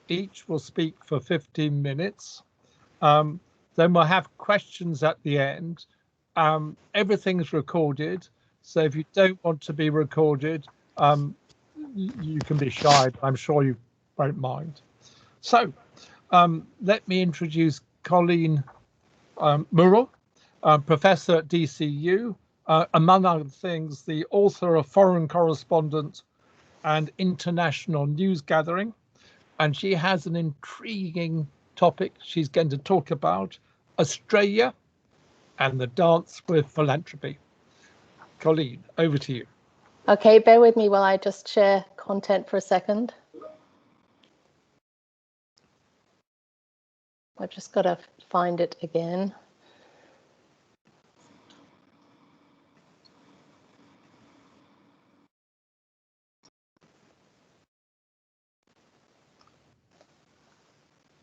Each will speak for 15 minutes. Then we'll have questions at the end. Everything's recorded, so if you don't want to be recorded, you can be shy, but I'm sure you won't mind. So let me introduce Colleen Murrell, professor at DCU, among other things, the author of Foreign Correspondent and International News Gathering. And she has an intriguing topic she's going to talk about: Australia and the dance with philanthropy. Colleen, over to you. Okay, bear with me while I just share content for a second. I've just got to find it again.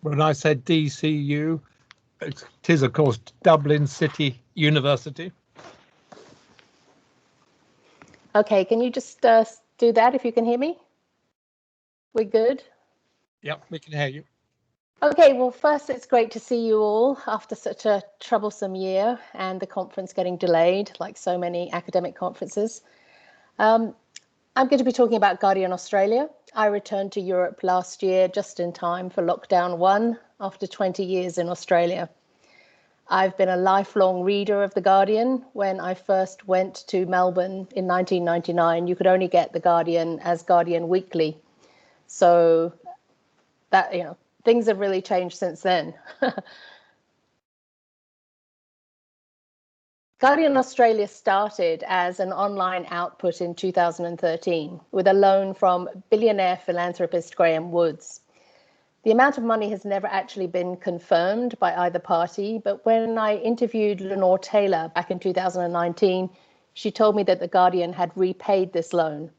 When I said DCU, it is, of course, Dublin City University. Okay, can you just do that if you can hear me? We good? Yep, we can hear you. Okay, well, first, it's great to see you all after such a troublesome year and the conference getting delayed, like so many academic conferences. I'm going to be talking about Guardian Australia. I returned to Europe last year just in time for lockdown 1 after 20 years in Australia. I've been a lifelong reader of The Guardian. When I first went to Melbourne in 1999, you could only get The Guardian as Guardian Weekly. So that, you know, things have really changed since then. Guardian Australia started as an online output in 2013 with a loan from billionaire philanthropist Graham Woods. The amount of money has never actually been confirmed by either party, but when I interviewed Lenore Taylor back in 2019, she told me that The Guardian had repaid this loan.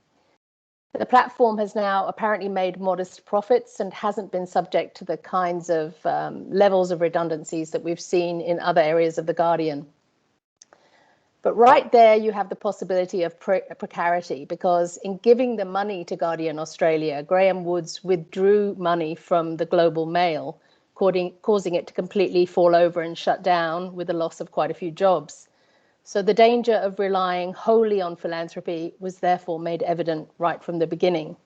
The platform has now apparently made modest profits and hasn't been subject to the kinds of levels of redundancies that we've seen in other areas of The Guardian. But right there, you have the possibility of precarity, because in giving the money to Guardian Australia, Graham Woods withdrew money from the Global Mail, causing it to completely fall over and shut down with the loss of quite a few jobs. So the danger of relying wholly on philanthropy was therefore made evident right from the beginning.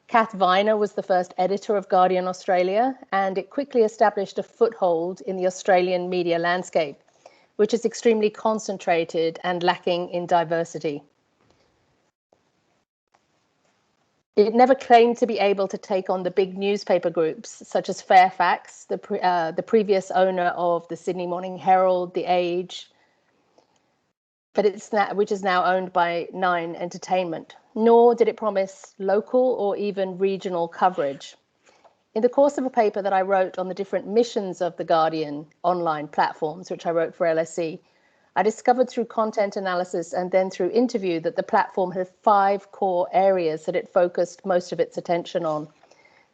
Kath Viner was the first editor of Guardian Australia, and it quickly established a foothold in the Australian media landscape, which is extremely concentrated and lacking in diversity. It never claimed to be able to take on the big newspaper groups, such as Fairfax, the previous owner of the Sydney Morning Herald, The Age, which is now owned by Nine Entertainment, nor did it promise local or even regional coverage. In the course of a paper that I wrote on the different missions of the Guardian online platforms, which I wrote for LSE, I discovered through content analysis and then through interview that the platform had 5 core areas that it focused most of its attention on.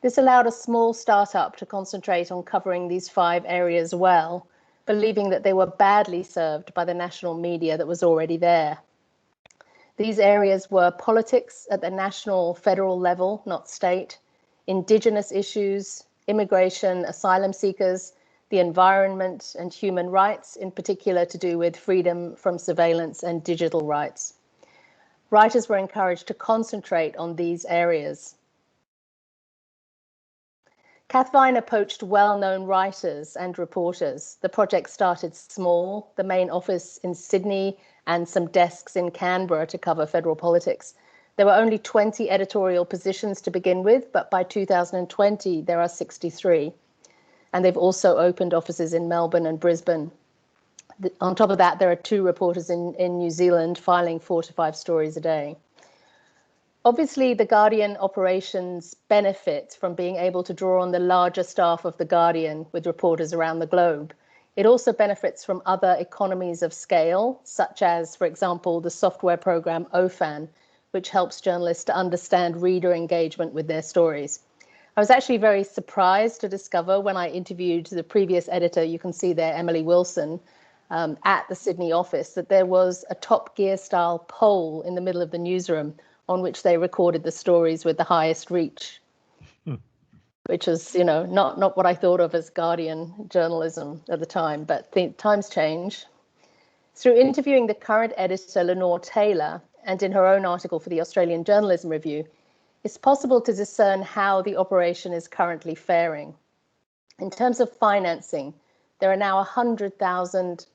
This allowed a small startup to concentrate on covering these 5 areas well, believing that they were badly served by the national media that was already there. These areas were politics at the national federal level, not state, Indigenous issues, immigration, asylum seekers, the environment and human rights, in particular to do with freedom from surveillance and digital rights. Writers were encouraged to concentrate on these areas. Kath Viner poached well-known writers and reporters. The project started small, the main office in Sydney and some desks in Canberra to cover federal politics. There were only 20 editorial positions to begin with, but by 2020, there are 63. And they've also opened offices in Melbourne and Brisbane. On top of that, there are 2 reporters in New Zealand filing 4 to 5 stories a day. Obviously, the Guardian operations benefit from being able to draw on the larger staff of the Guardian with reporters around the globe. It also benefits from other economies of scale, such as, for example, the software program OFAN, which helps journalists to understand reader engagement with their stories. I was actually very surprised to discover when I interviewed the previous editor, you can see there, Emily Wilson, at the Sydney office, that there was a Top Gear style poll in the middle of the newsroom on which they recorded the stories with the highest reach. which was, not what I thought of as Guardian journalism at the time, but times change. Through interviewing the current editor, Lenore Taylor, and in her own article for the Australian Journalism Review, it's possible to discern how the operation is currently faring. In terms of financing, there are now 100,000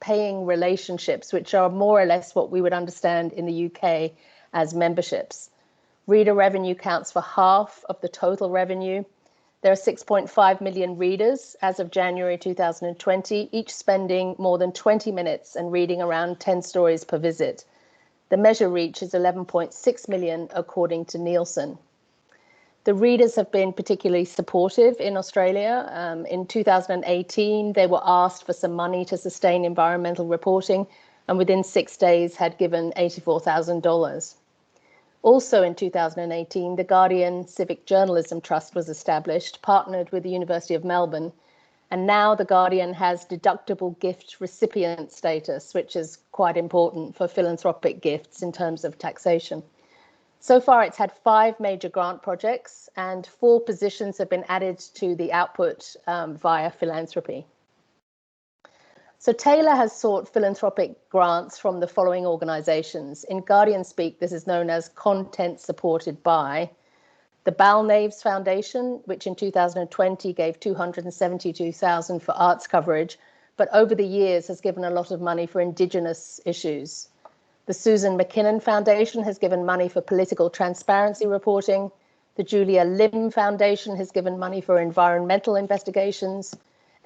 paying relationships, which are more or less what we would understand in the UK as memberships. Reader revenue counts for half of the total revenue. There are 6.5 million readers as of January 2020, each spending more than 20 minutes and reading around 10 stories per visit. The measure reach is 11.6 million, according to Nielsen. The readers have been particularly supportive in Australia. In 2018, they were asked for some money to sustain environmental reporting, and within 6 days had given $84,000. Also in 2018, the Guardian Civic Journalism Trust was established, partnered with the University of Melbourne, and now the Guardian has deductible gift recipient status, which is quite important for philanthropic gifts in terms of taxation. So far, it's had 5 major grant projects and 4 positions have been added to the output via philanthropy. So Taylor has sought philanthropic grants from the following organisations. In Guardian speak, this is known as content supported by the Balnaves Foundation, which in 2020 gave $272,000 for arts coverage, but over the years has given a lot of money for Indigenous issues. The Susan McKinnon Foundation has given money for political transparency reporting. The Julia Lim Foundation has given money for environmental investigations.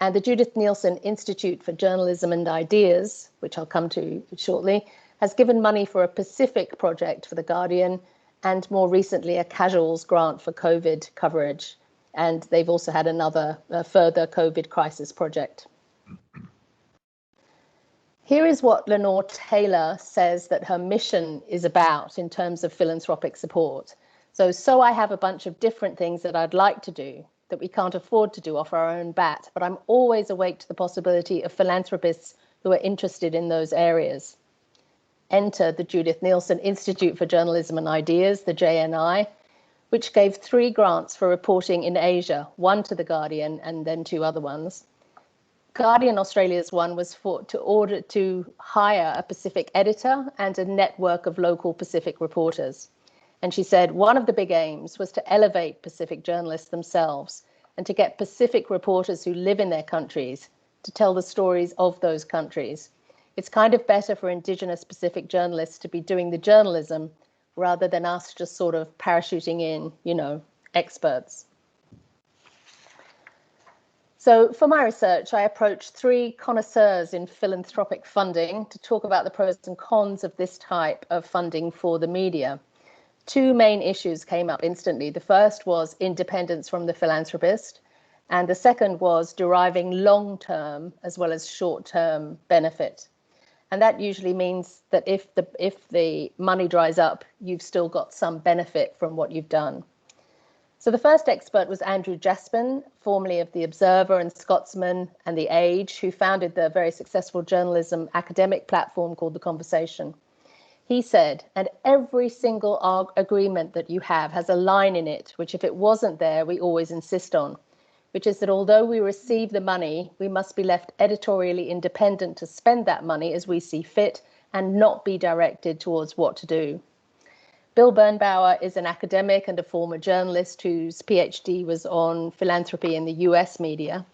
And the Judith Neilson Institute for Journalism and Ideas, which I'll come to shortly, has given money for a Pacific project for The Guardian, and more recently a casuals grant for COVID coverage. And they've also had another further COVID crisis project. Here is what Lenore Taylor says that her mission is about in terms of philanthropic support. So I have a bunch of different things that I'd like to do that we can't afford to do off our own bat, but I'm always awake to the possibility of philanthropists who are interested in those areas. Enter the Judith Neilson Institute for Journalism and Ideas, the JNI, which gave 3 grants for reporting in Asia, 1 to The Guardian and then 2 other ones. Guardian Australia's one was to hire a Pacific editor and a network of local Pacific reporters. And she said one of the big aims was to elevate Pacific journalists themselves and to get Pacific reporters who live in their countries to tell the stories of those countries. It's kind of better for Indigenous Pacific journalists to be doing the journalism rather than us just sort of parachuting in, experts. So for my research, I approached 3 connoisseurs in philanthropic funding to talk about the pros and cons of this type of funding for the media. 2 main issues came up instantly. The first was independence from the philanthropist, and the second was deriving long-term as well as short-term benefit. And that usually means that if the money dries up, you've still got some benefit from what you've done. So the first expert was Andrew Jaspin, formerly of The Observer and Scotsman and The Age, who founded the very successful journalism academic platform called The Conversation. He said, and every single agreement that you have has a line in it, which if it wasn't there, we always insist on, which is that although we receive the money, we must be left editorially independent to spend that money as we see fit and not be directed towards what to do. Bill Birnbauer is an academic and a former journalist whose PhD was on philanthropy in the US media.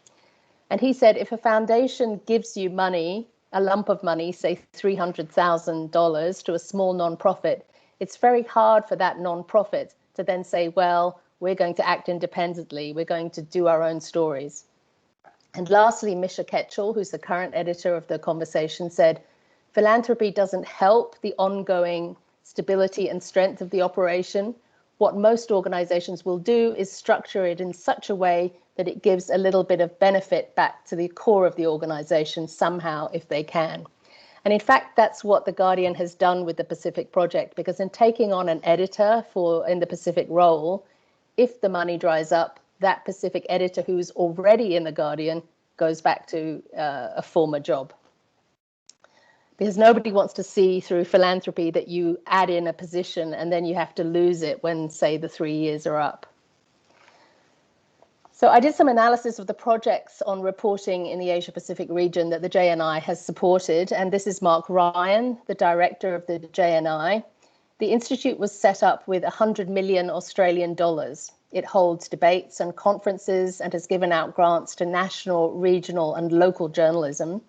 And he said, if a foundation gives you money, a lump of money, say $300,000 to a small nonprofit, it's very hard for that nonprofit to then say, well, we're going to act independently. We're going to do our own stories. And lastly, Misha Ketchell, who's the current editor of The Conversation, said, philanthropy doesn't help the ongoing stability and strength of the operation. What most organizations will do is structure it in such a way that it gives a little bit of benefit back to the core of the organization somehow, if they can. And in fact, that's what The Guardian has done with the Pacific Project, because in taking on an editor in the Pacific role, if the money dries up, that Pacific editor who's already in The Guardian goes back to a former job. Because nobody wants to see through philanthropy that you add in a position and then you have to lose it when, say, the 3 years are up. So I did some analysis of the projects on reporting in the Asia Pacific region that the JNI has supported, and this is Mark Ryan, the director of the JNI. The institute was set up with 100 million Australian dollars. It holds debates and conferences and has given out grants to national, regional and local journalism.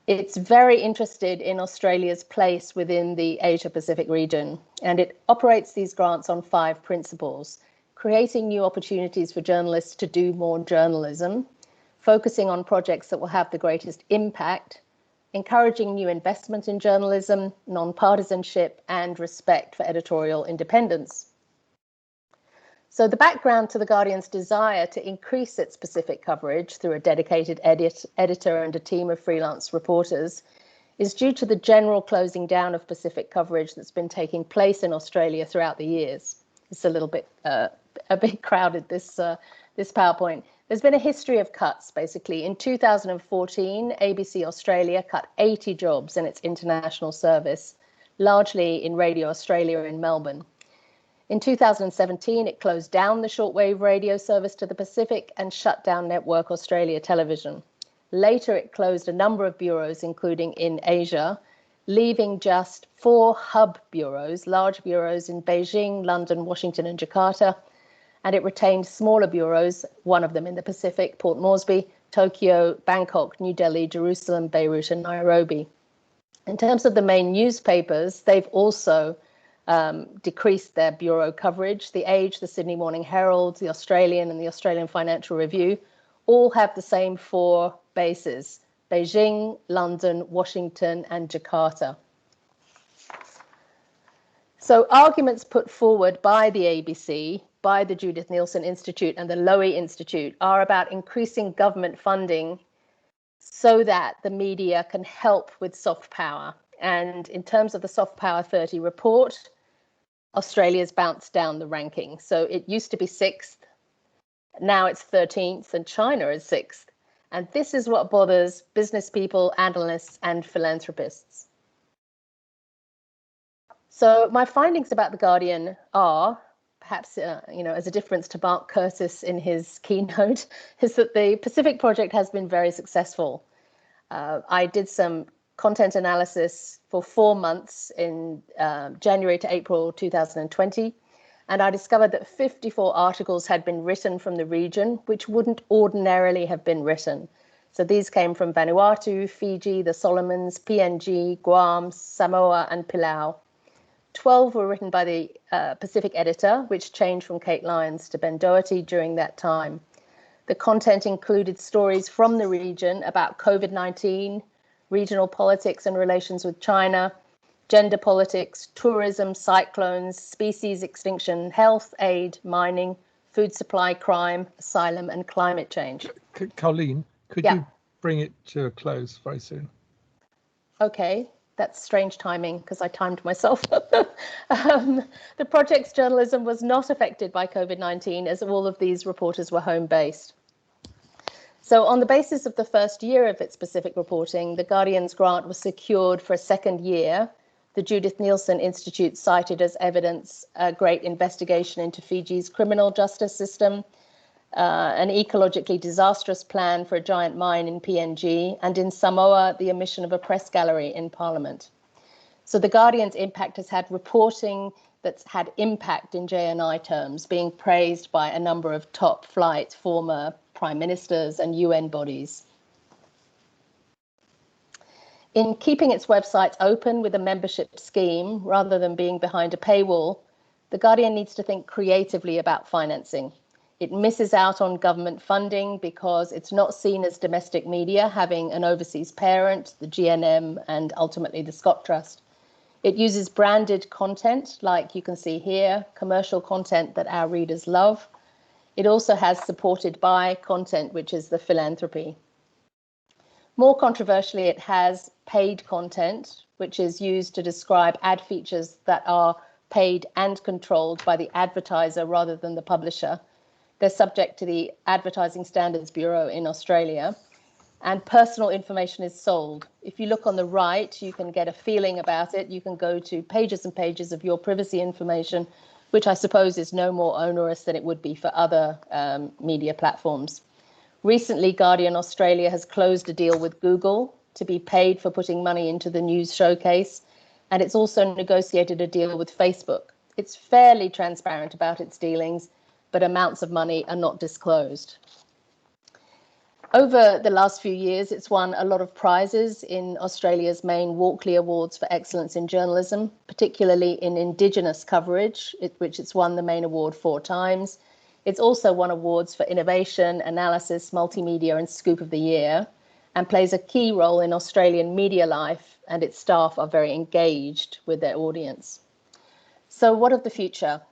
It's very interested in Australia's place within the Asia Pacific region, and it operates these grants on 5 principles: creating new opportunities for journalists to do more journalism, focusing on projects that will have the greatest impact, encouraging new investment in journalism, non-partisanship, and respect for editorial independence. So the background to The Guardian's desire to increase its Pacific coverage through a dedicated editor and a team of freelance reporters is due to the general closing down of Pacific coverage that's been taking place in Australia throughout the years. It's a little bit a bit crowded, this PowerPoint. There's been a history of cuts, basically. In 2014, ABC Australia cut 80 jobs in its international service, largely in Radio Australia in Melbourne. In 2017, it closed down the shortwave radio service to the Pacific and shut down Network Australia Television. Later, it closed a number of bureaus, including in Asia, leaving just 4 hub bureaus, large bureaus in Beijing, London, Washington, and Jakarta. And it retained smaller bureaus, one of them in the Pacific, Port Moresby, Tokyo, Bangkok, New Delhi, Jerusalem, Beirut, and Nairobi. In terms of the main newspapers, they've also decreased their bureau coverage. The Age, the Sydney Morning Herald, the Australian, and the Australian Financial Review all have the same 4 bases: Beijing, London, Washington, and Jakarta. So arguments put forward by the ABC, by the Judith Neilson Institute and the Lowy Institute are about increasing government funding so that the media can help with soft power. And in terms of the Soft Power 30 report, Australia's bounced down the ranking. So it used to be 6th, now it's 13th, and China is 6th. And this is what bothers business people, analysts, and philanthropists. So my findings about The Guardian are, perhaps as a difference to Mark Curtis in his keynote, is that the Pacific Project has been very successful. I did some content analysis for 4 months in January to April 2020, and I discovered that 54 articles had been written from the region, which wouldn't ordinarily have been written. So these came from Vanuatu, Fiji, the Solomons, PNG, Guam, Samoa, and Palau. 12 were written by the Pacific editor, which changed from Kate Lyons to Ben Doherty during that time. The content included stories from the region about COVID-19, regional politics and relations with China, gender politics, tourism, cyclones, species extinction, health, aid, mining, food supply, crime, asylum, and climate change. Colleen, could you bring it to a close very soon? Okay. That's strange timing because I timed myself. The project's journalism was not affected by COVID-19 as all of these reporters were home-based. So on the basis of the first year of its Pacific reporting, the Guardian's grant was secured for a second year. The Judith Neilson Institute cited as evidence a great investigation into Fiji's criminal justice system, an ecologically disastrous plan for a giant mine in PNG, and in Samoa, the omission of a press gallery in Parliament. So the Guardian's impact has had reporting that's had impact in JNI terms, being praised by a number of top flight former prime ministers and UN bodies. In keeping its website open with a membership scheme, rather than being behind a paywall, the Guardian needs to think creatively about financing. It misses out on government funding because it's not seen as domestic media, having an overseas parent, the GNM, and ultimately the Scott Trust. It uses branded content, like you can see here, commercial content that our readers love. It also has supported by content, which is the philanthropy. More controversially, it has paid content, which is used to describe ad features that are paid and controlled by the advertiser rather than the publisher. They're subject to the Advertising Standards Bureau in Australia, and personal information is sold. If you look on the right, you can get a feeling about it. You can go to pages and pages of your privacy information, which I suppose is no more onerous than it would be for other media platforms. Recently, Guardian Australia has closed a deal with Google to be paid for putting money into the news showcase, and it's also negotiated a deal with Facebook. It's fairly transparent about its dealings, but amounts of money are not disclosed. Over the last few years, it's won a lot of prizes in Australia's main Walkley Awards for Excellence in Journalism, particularly in Indigenous coverage, which it's won the main award 4 times. It's also won awards for innovation, analysis, multimedia, and Scoop of the Year, and plays a key role in Australian media life, and its staff are very engaged with their audience. So what of the future?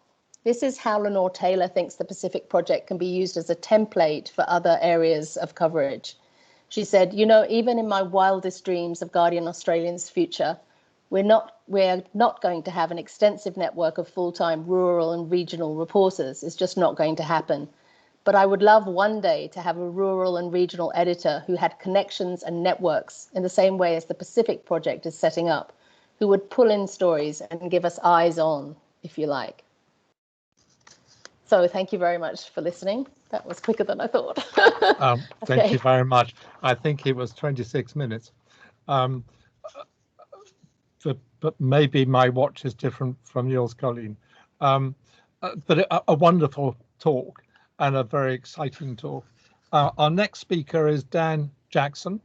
This is how Lenore Taylor thinks the Pacific Project can be used as a template for other areas of coverage. She said, you know, even in my wildest dreams of Guardian Australian's future, we're not going to have an extensive network of full-time rural and regional reporters. It's just not going to happen. But I would love one day to have a rural and regional editor who had connections and networks in the same way as the Pacific Project is setting up, who would pull in stories and give us eyes on, if you like. So thank you very much for listening. That was quicker than I thought. Thank you very much. I think it was 26 minutes. But maybe my watch is different from yours, Colleen. But a wonderful talk and a very exciting talk. Our next speaker is Dan Jackson,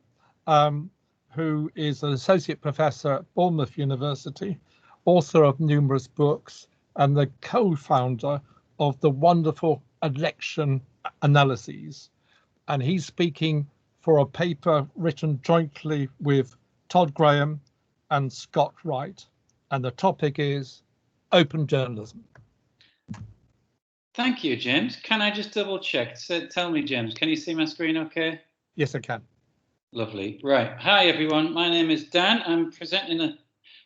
who is an associate professor at Bournemouth University, author of numerous books, and the co-founder of the wonderful election analyses. And he's speaking for a paper written jointly with Todd Graham and Scott Wright. And the topic is open journalism. Thank you, James. Can I just double check? So tell me, James, can you see my screen okay? Yes, I can. Lovely. Right. Hi, everyone. My name is Dan. I'm presenting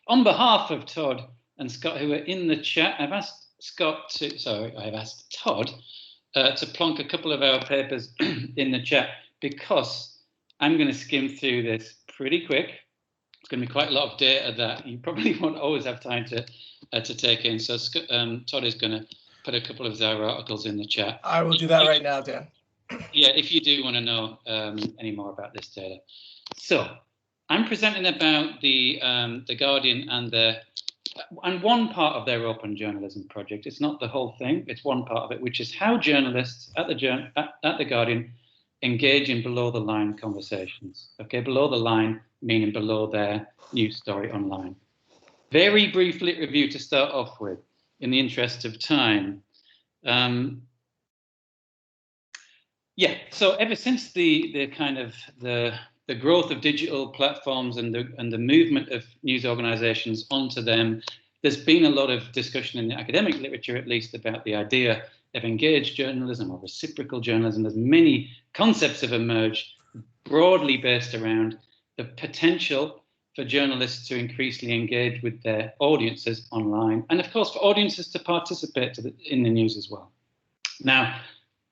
on behalf of Todd and Scott, who are in the chat. I've asked Todd to plonk a couple of our papers in the chat because I'm going to skim through this pretty quick. It's going to be quite a lot of data that you probably won't always have time to take in. So Todd is going to put a couple of our articles in the chat. I will do that right now, Dan. Yeah, if you do want to know any more about this data. So I'm presenting about the Guardian and one part of their open journalism project. It's not the whole thing, it's one part of it, which is how journalists at the Guardian engage in below the line conversations. Okay, below the line meaning below their news story online. Very brief lit review to start off with, in the interest of time. Yeah, so ever since the growth of digital platforms and the movement of news organizations onto them, there's been a lot of discussion in the academic literature, at least, about the idea of engaged journalism or reciprocal journalism. There's many concepts have emerged broadly based around the potential for journalists to increasingly engage with their audiences online, and of course for audiences to participate in the news as well. Now,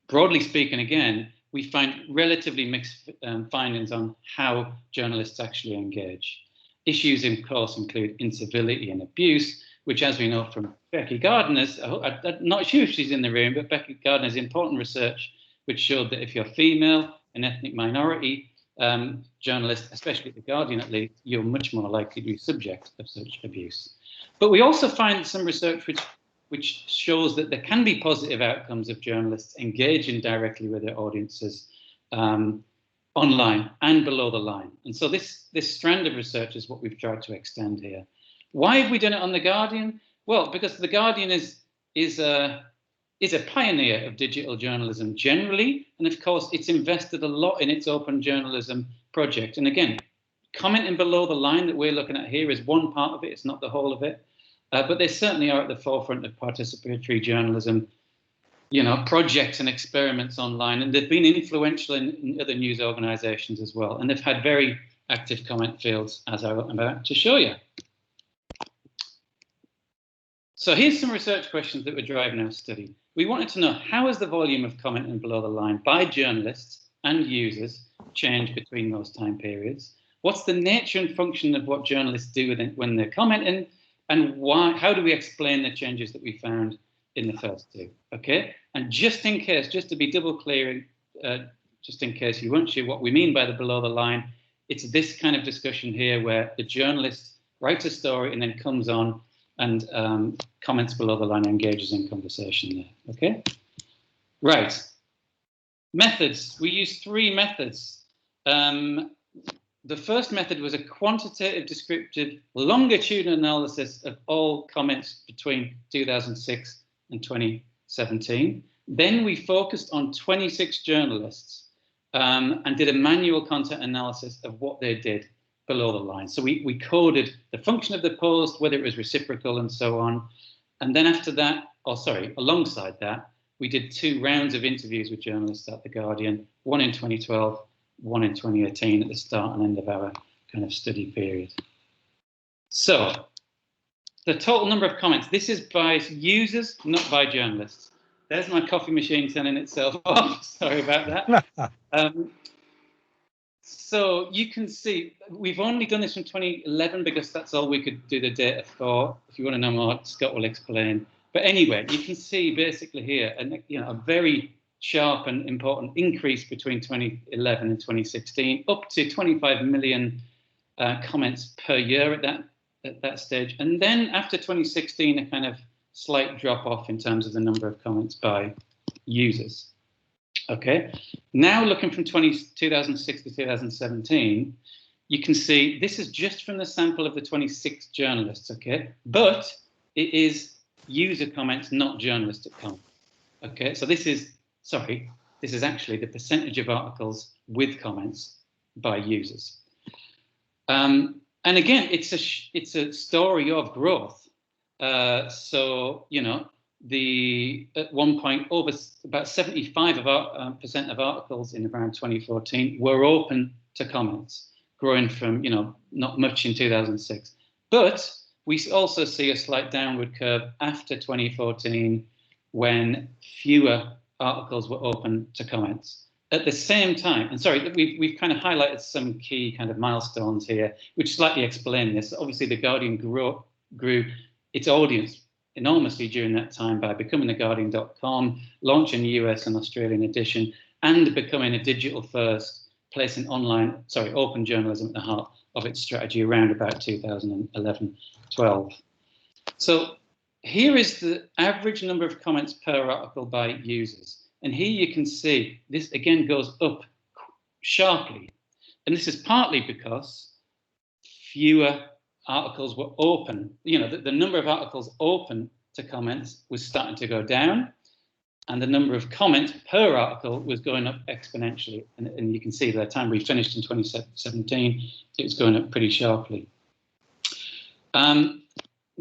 broadly speaking, again, we find relatively mixed findings on how journalists actually engage. Issues, of course, include incivility and abuse, which, as we know from Becky Gardner's, I'm not sure if she's in the room, but Becky Gardner's important research, which showed that if you're female, an ethnic minority journalist, especially at The Guardian at least, you're much more likely to be subject of such abuse. But we also find some research which shows that there can be positive outcomes of journalists engaging directly with their audiences online and below the line. And so this strand of research is what we've tried to extend here. Why have we done it on The Guardian? Well, because The Guardian is a pioneer of digital journalism generally, and of course it's invested a lot in its open journalism project. And again, commenting below the line that we're looking at here is one part of it, it's not the whole of it. But they certainly are at the forefront of participatory journalism, you know, projects and experiments online, and they've been influential in other news organizations as well. And they've had very active comment fields, as I'm about to show you. So here's some research questions that were driving our study. We wanted to know, how has the volume of commenting below the line by journalists and users changed between those time periods? What's the nature and function of what journalists do when they're commenting? And why? How do we explain the changes that we found in the first two. Okay, and just in case, just to be double clear, just in case you weren't sure what we mean by the below the line, it's this kind of discussion here where the journalist writes a story and then comes on and comments below the line, engages in conversation there. Okay, right. Methods. We use 3 methods. The first method was a quantitative descriptive longitudinal analysis of all comments between 2006 and 2017. Then we focused on 26 journalists and did a manual content analysis of what they did below the line. So we coded the function of the post, whether it was reciprocal and so on. And then after that, alongside that, we did 2 rounds of interviews with journalists at The Guardian, one in 2012, one in 2018 at the start and end of our kind of study period. So the total number of comments, this is by users, not by journalists. There's my coffee machine turning itself off. Sorry about that. So you can see, we've only done this from 2011 because that's all we could do the data for. If you want to know more, Scott will explain. But anyway, you can see basically here, a very sharp and important increase between 2011 and 2016, up to 25 million comments per year at that stage. And then after 2016, a kind of slight drop off in terms of the number of comments by users. Okay, now looking from 2006 to 2017, you can see this is just from the sample of the 26 journalists, okay? But it is user comments, not journalistic comments. Okay, so this is actually the percentage of articles with comments by users. And again, it's a story of growth. So, at one point, over about 75% of articles in around 2014 were open to comments, growing from, not much in 2006. But we also see a slight downward curve after 2014 when fewer articles were open to comments. At the same time, and sorry, we've kind of highlighted some key kind of milestones here, which slightly explain this. Obviously, The Guardian grew its audience enormously during that time by becoming theguardian.com, launching the US and Australian edition, and becoming a digital first, placing open journalism at the heart of its strategy around about 2011-12. So here is the average number of comments per article by users. And here you can see this again goes up sharply. And this is partly because fewer articles were open. The number of articles open to comments was starting to go down, and the number of comments per article was going up exponentially. And you can see by the time we finished in 2017, it was going up pretty sharply.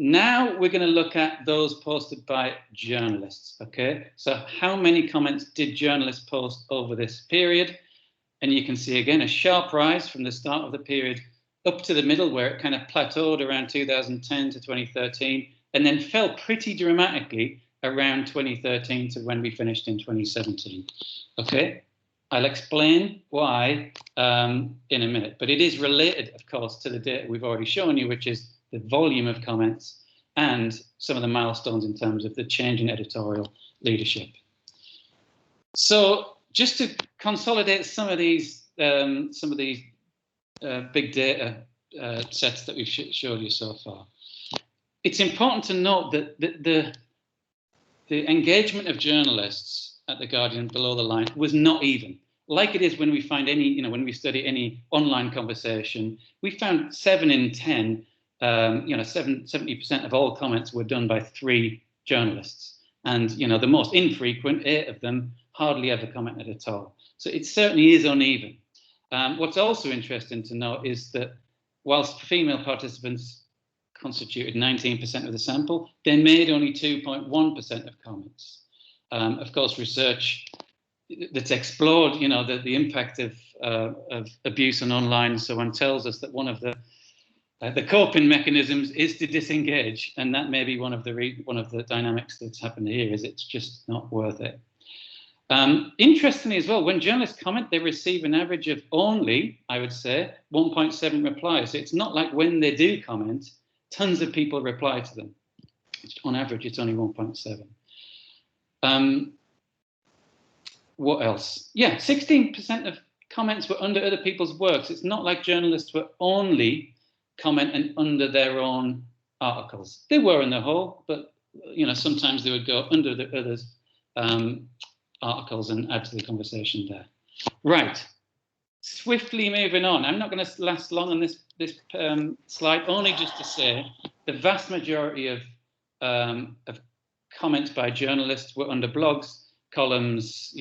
Now we're going to look at those posted by journalists. Okay, so how many comments did journalists post over this period? And you can see again a sharp rise from the start of the period up to the middle, where it kind of plateaued around 2010 to 2013, and then fell pretty dramatically around 2013 to when we finished in 2017. Okay, I'll explain why in a minute, but it is related, of course, to the data we've already shown you, which is the volume of comments and some of the milestones in terms of the change in editorial leadership. So just to consolidate some of these big data sets that we've showed you so far, it's important to note that the engagement of journalists at The Guardian below the line was not even. Like it is when we find when we study any online conversation, we found 7 in 10, 70% of all comments were done by 3 journalists. And, the most infrequent, 8 of them, hardly ever commented at all. So it certainly is uneven. What's also interesting to note is that whilst female participants constituted 19% of the sample, they made only 2.1% of comments. Of course, research that's explored, the impact of abuse on online and so on tells us that one of the coping mechanisms is to disengage, and that may be one of the dynamics that's happened here. Is it's just not worth it. Interestingly as well, when journalists comment, they receive an average of only, I would say, 1.7 replies. So it's not like when they do comment, tons of people reply to them. On average, it's only 1.7. What else? Yeah, 16% of comments were under other people's works. It's not like journalists were only commenting under their own articles. They were in the whole, but sometimes they would go under the others' articles and add to the conversation there. Right. Swiftly moving on. I'm not going to last long on this slide. Only just to say the vast majority of comments by journalists were under blogs, columns,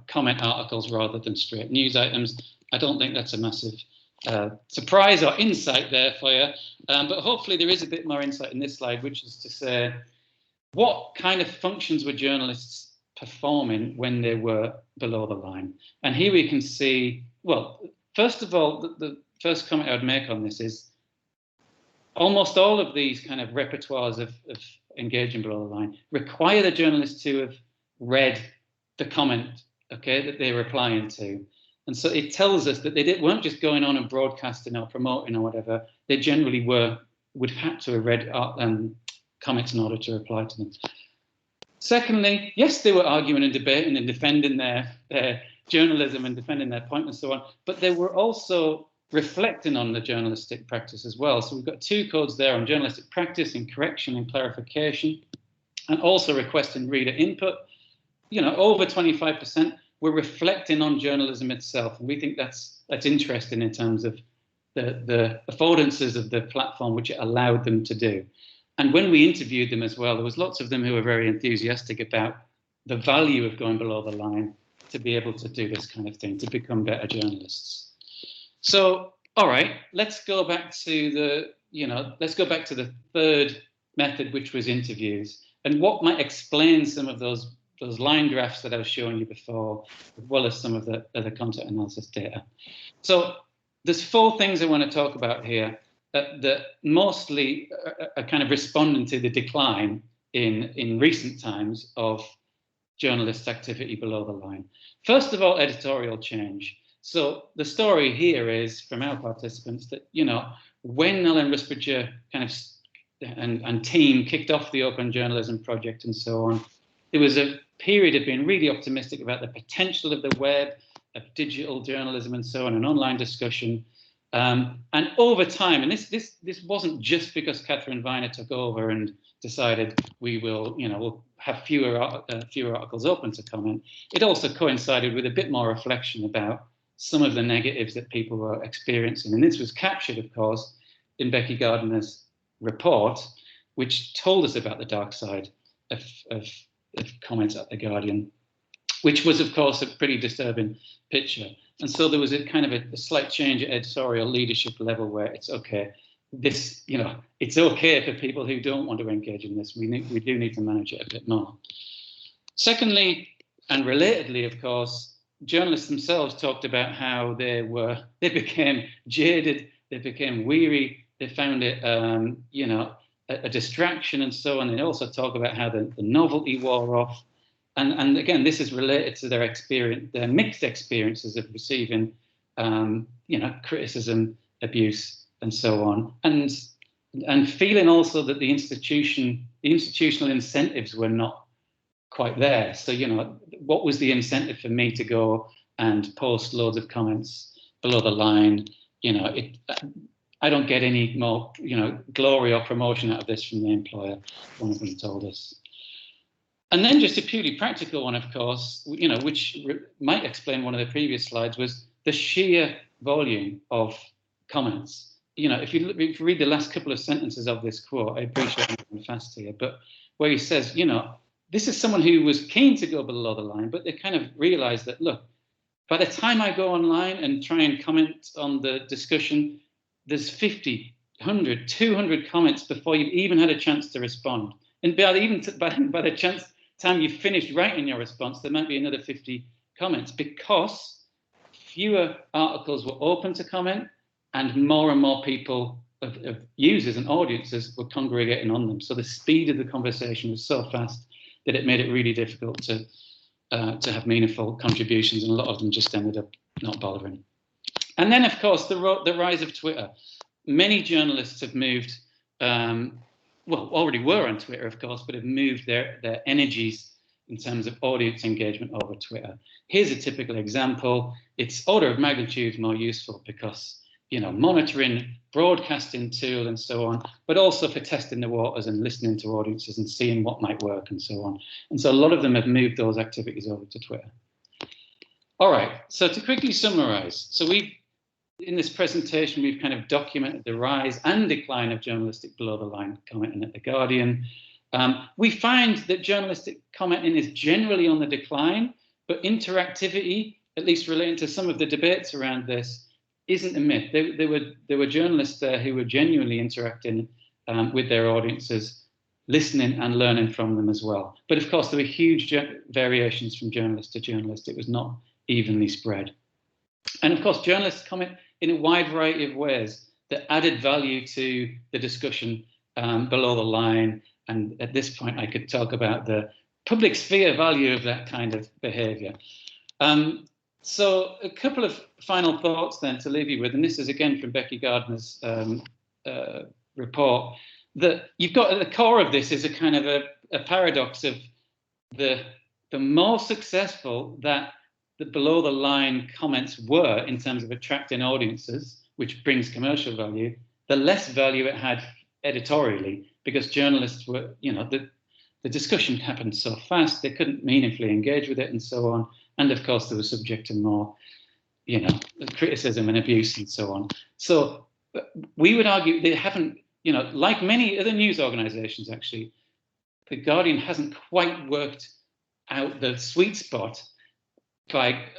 comment articles rather than straight news items. I don't think that's a massive surprise or insight there for you, but hopefully there is a bit more insight in this slide, which is to say, what kind of functions were journalists performing when they were below the line? And here we can see, well, first of all, the first comment I would make on this is almost all of these kind of repertoires of engaging below the line require the journalist to have read the comment, okay, that they're replying to. And so it tells us that they weren't just going on and broadcasting or promoting or whatever. They generally would have to have read comments in order to reply to them. Secondly, yes, they were arguing and debating and defending their journalism and defending their point and so on, but they were also reflecting on the journalistic practice as well. So we've got two codes there on journalistic practice and correction and clarification, and also requesting reader input. Over 25% were reflecting on journalism itself. And we think that's interesting in terms of the affordances of the platform which it allowed them to do. And when we interviewed them as well, there was lots of them who were very enthusiastic about the value of going below the line to be able to do this kind of thing, to become better journalists. So, all right, let's go back to the third method, which was interviews, and what might explain some of those line graphs that I was showing you before, as well as some of the other content analysis data. So there's four things I want to talk about here that mostly are kind of responding to the decline in recent times of journalist activity below the line. First of all, editorial change. So the story here is from our participants that, when Alan Rusbridger and team kicked off the Open Journalism Project and so on, there was a period of being really optimistic about the potential of the web, of digital journalism and so on, and online discussion. And over time, and this wasn't just because Catherine Viner took over and decided we'll have fewer articles open to comment. It also coincided with a bit more reflection about some of the negatives that people were experiencing. And this was captured, of course, in Becky Gardner's report, which told us about the dark side of comments at The Guardian, which was, of course, a pretty disturbing picture. And so there was a kind of a slight change at editorial leadership level where it's okay. It's okay for people who don't want to engage in this. We do need to manage it a bit more. Secondly, and relatedly, of course, journalists themselves talked about how they became jaded, they became weary, they found it, a distraction and so on. They also talk about how the novelty wore off. And again, this is related to their mixed experiences of receiving, criticism, abuse, and so on, and feeling also that the institutional incentives were not quite there. So, what was the incentive for me to go and post loads of comments below the line? I don't get any more, glory or promotion out of this from the employer, one of them told us. And then just a purely practical one, of course, which might explain one of the previous slides, was the sheer volume of comments. If you read the last couple of sentences of this quote, I appreciate I'm going fast here, but where he says, this is someone who was keen to go below the line, but they kind of realized that, look, by the time I go online and try and comment on the discussion, there's 50, 100, 200 comments before you've even had a chance to respond. And by the time you finished writing your response, there might be another 50 comments because fewer articles were open to comment and more people of users and audiences were congregating on them. So the speed of the conversation was so fast that it made it really difficult to have meaningful contributions, and a lot of them just ended up not bothering. And then, of course, the rise of Twitter. Many journalists have moved, already were on Twitter, of course, but have moved their energies, in terms of audience engagement over Twitter. Here's a typical example. It's order of magnitude more useful because, monitoring, broadcasting tool and so on, but also for testing the waters and listening to audiences and seeing what might work and so on. And so a lot of them have moved those activities over to Twitter. All right, so to quickly summarize, so in this presentation, we've kind of documented the rise and decline of journalistic below-the-line commenting at The Guardian. We find that journalistic commenting is generally on the decline, but interactivity, at least relating to some of the debates around this, isn't a myth. There were journalists there who were genuinely interacting with their audiences, listening and learning from them as well. But of course, there were huge variations from journalist to journalist. It was not evenly spread. And of course, journalists comment in a wide variety of ways that added value to the discussion below the line. And at this point, I could talk about the public sphere value of that kind of behavior. So a couple of final thoughts then to leave you with, and this is again from Becky Gardner's report, that you've got at the core of this is a kind of a paradox of the more successful that the below the line comments were in terms of attracting audiences, which brings commercial value, the less value it had editorially, because journalists were, the discussion happened so fast, they couldn't meaningfully engage with it and so on. And of course, they were subject to more, criticism and abuse and so on. So we would argue they haven't, like many other news organizations, actually, The Guardian hasn't quite worked out the sweet spot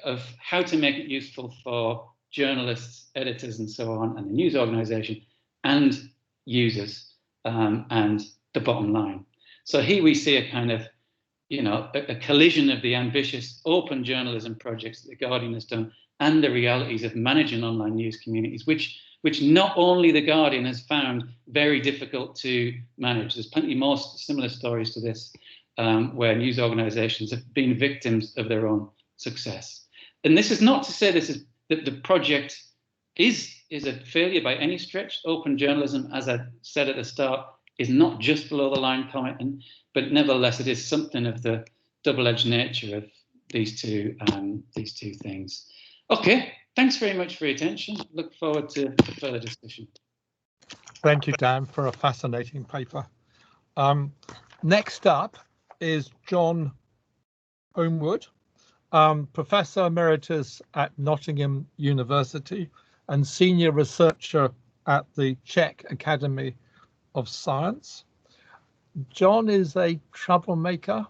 of how to make it useful for journalists, editors, and so on, and the news organization, and users, and the bottom line. So here we see a kind of, a collision of the ambitious open journalism projects that The Guardian has done and the realities of managing online news communities, which not only The Guardian has found very difficult to manage. There's plenty more similar stories to this, where news organizations have been victims of their own success. And this is not to say that the project is a failure by any stretch. Open journalism, as I said at the start, is not just below the line commenting, but nevertheless it is something of the double-edged nature of these two things. Okay, thanks very much for your attention. Look forward to further discussion. Thank you, Dan, for a fascinating paper. Next up is John Holmwood, Professor Emeritus at Nottingham University and Senior Researcher at the Czech Academy of Science. John is a troublemaker.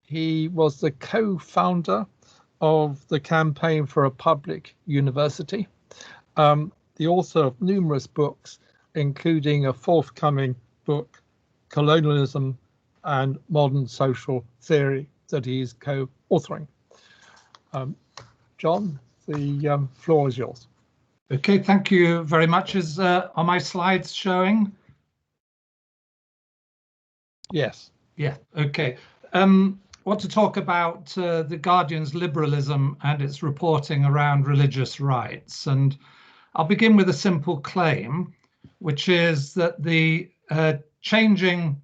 He was the co-founder of the Campaign for a Public University, the author of numerous books, including a forthcoming book, Colonialism and Modern Social Theory, that he is co-authoring. John, the floor is yours. Okay, thank you very much. Are my slides showing? Yes. Yeah, okay. Want to talk about The Guardian's liberalism and its reporting around religious rights. And I'll begin with a simple claim, which is that the changing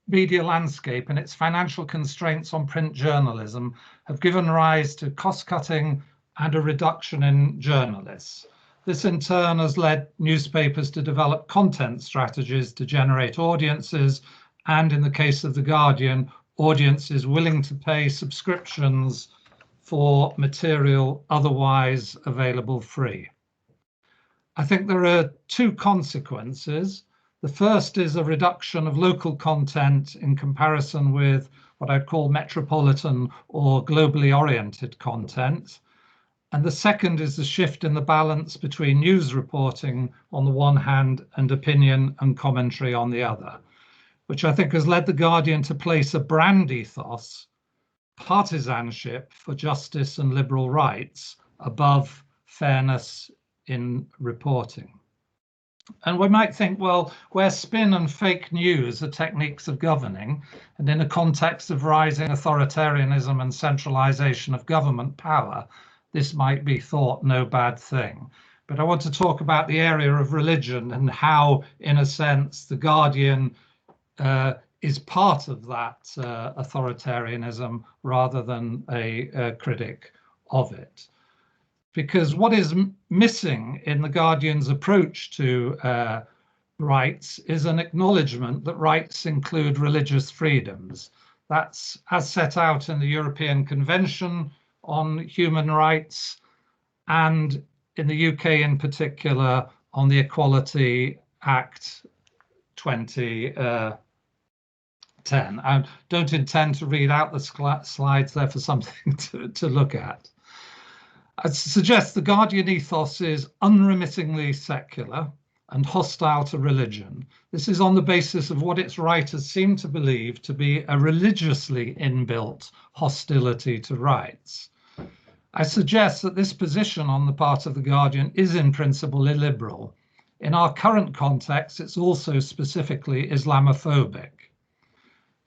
media landscape and its financial constraints on print journalism have given rise to cost-cutting and a reduction in journalists. This in turn has led newspapers to develop content strategies to generate audiences, and in the case of The Guardian, audiences willing to pay subscriptions for material otherwise available free. I think there are two consequences. The first is a reduction of local content in comparison with what I'd call metropolitan or globally oriented content. And the second is the shift in the balance between news reporting on the one hand and opinion and commentary on the other, which I think has led The Guardian to place a brand ethos, partisanship for justice and liberal rights above fairness in reporting. And we might think, well, where spin and fake news are techniques of governing, and in a context of rising authoritarianism and centralization of government power, this might be thought no bad thing. But I want to talk about the area of religion and how, in a sense, The Guardian is part of that authoritarianism rather than a critic of it. Because what is missing in the Guardian's approach to rights is an acknowledgement that rights include religious freedoms. That's as set out in the European Convention on Human Rights, and in the UK in particular on the Equality Act 2010. I don't intend to read out the slides there for something to look at. I suggest the Guardian ethos is unremittingly secular and hostile to religion. This is on the basis of what its writers seem to believe to be a religiously inbuilt hostility to rights. I suggest that this position on the part of the Guardian is in principle illiberal. In our current context, it's also specifically Islamophobic.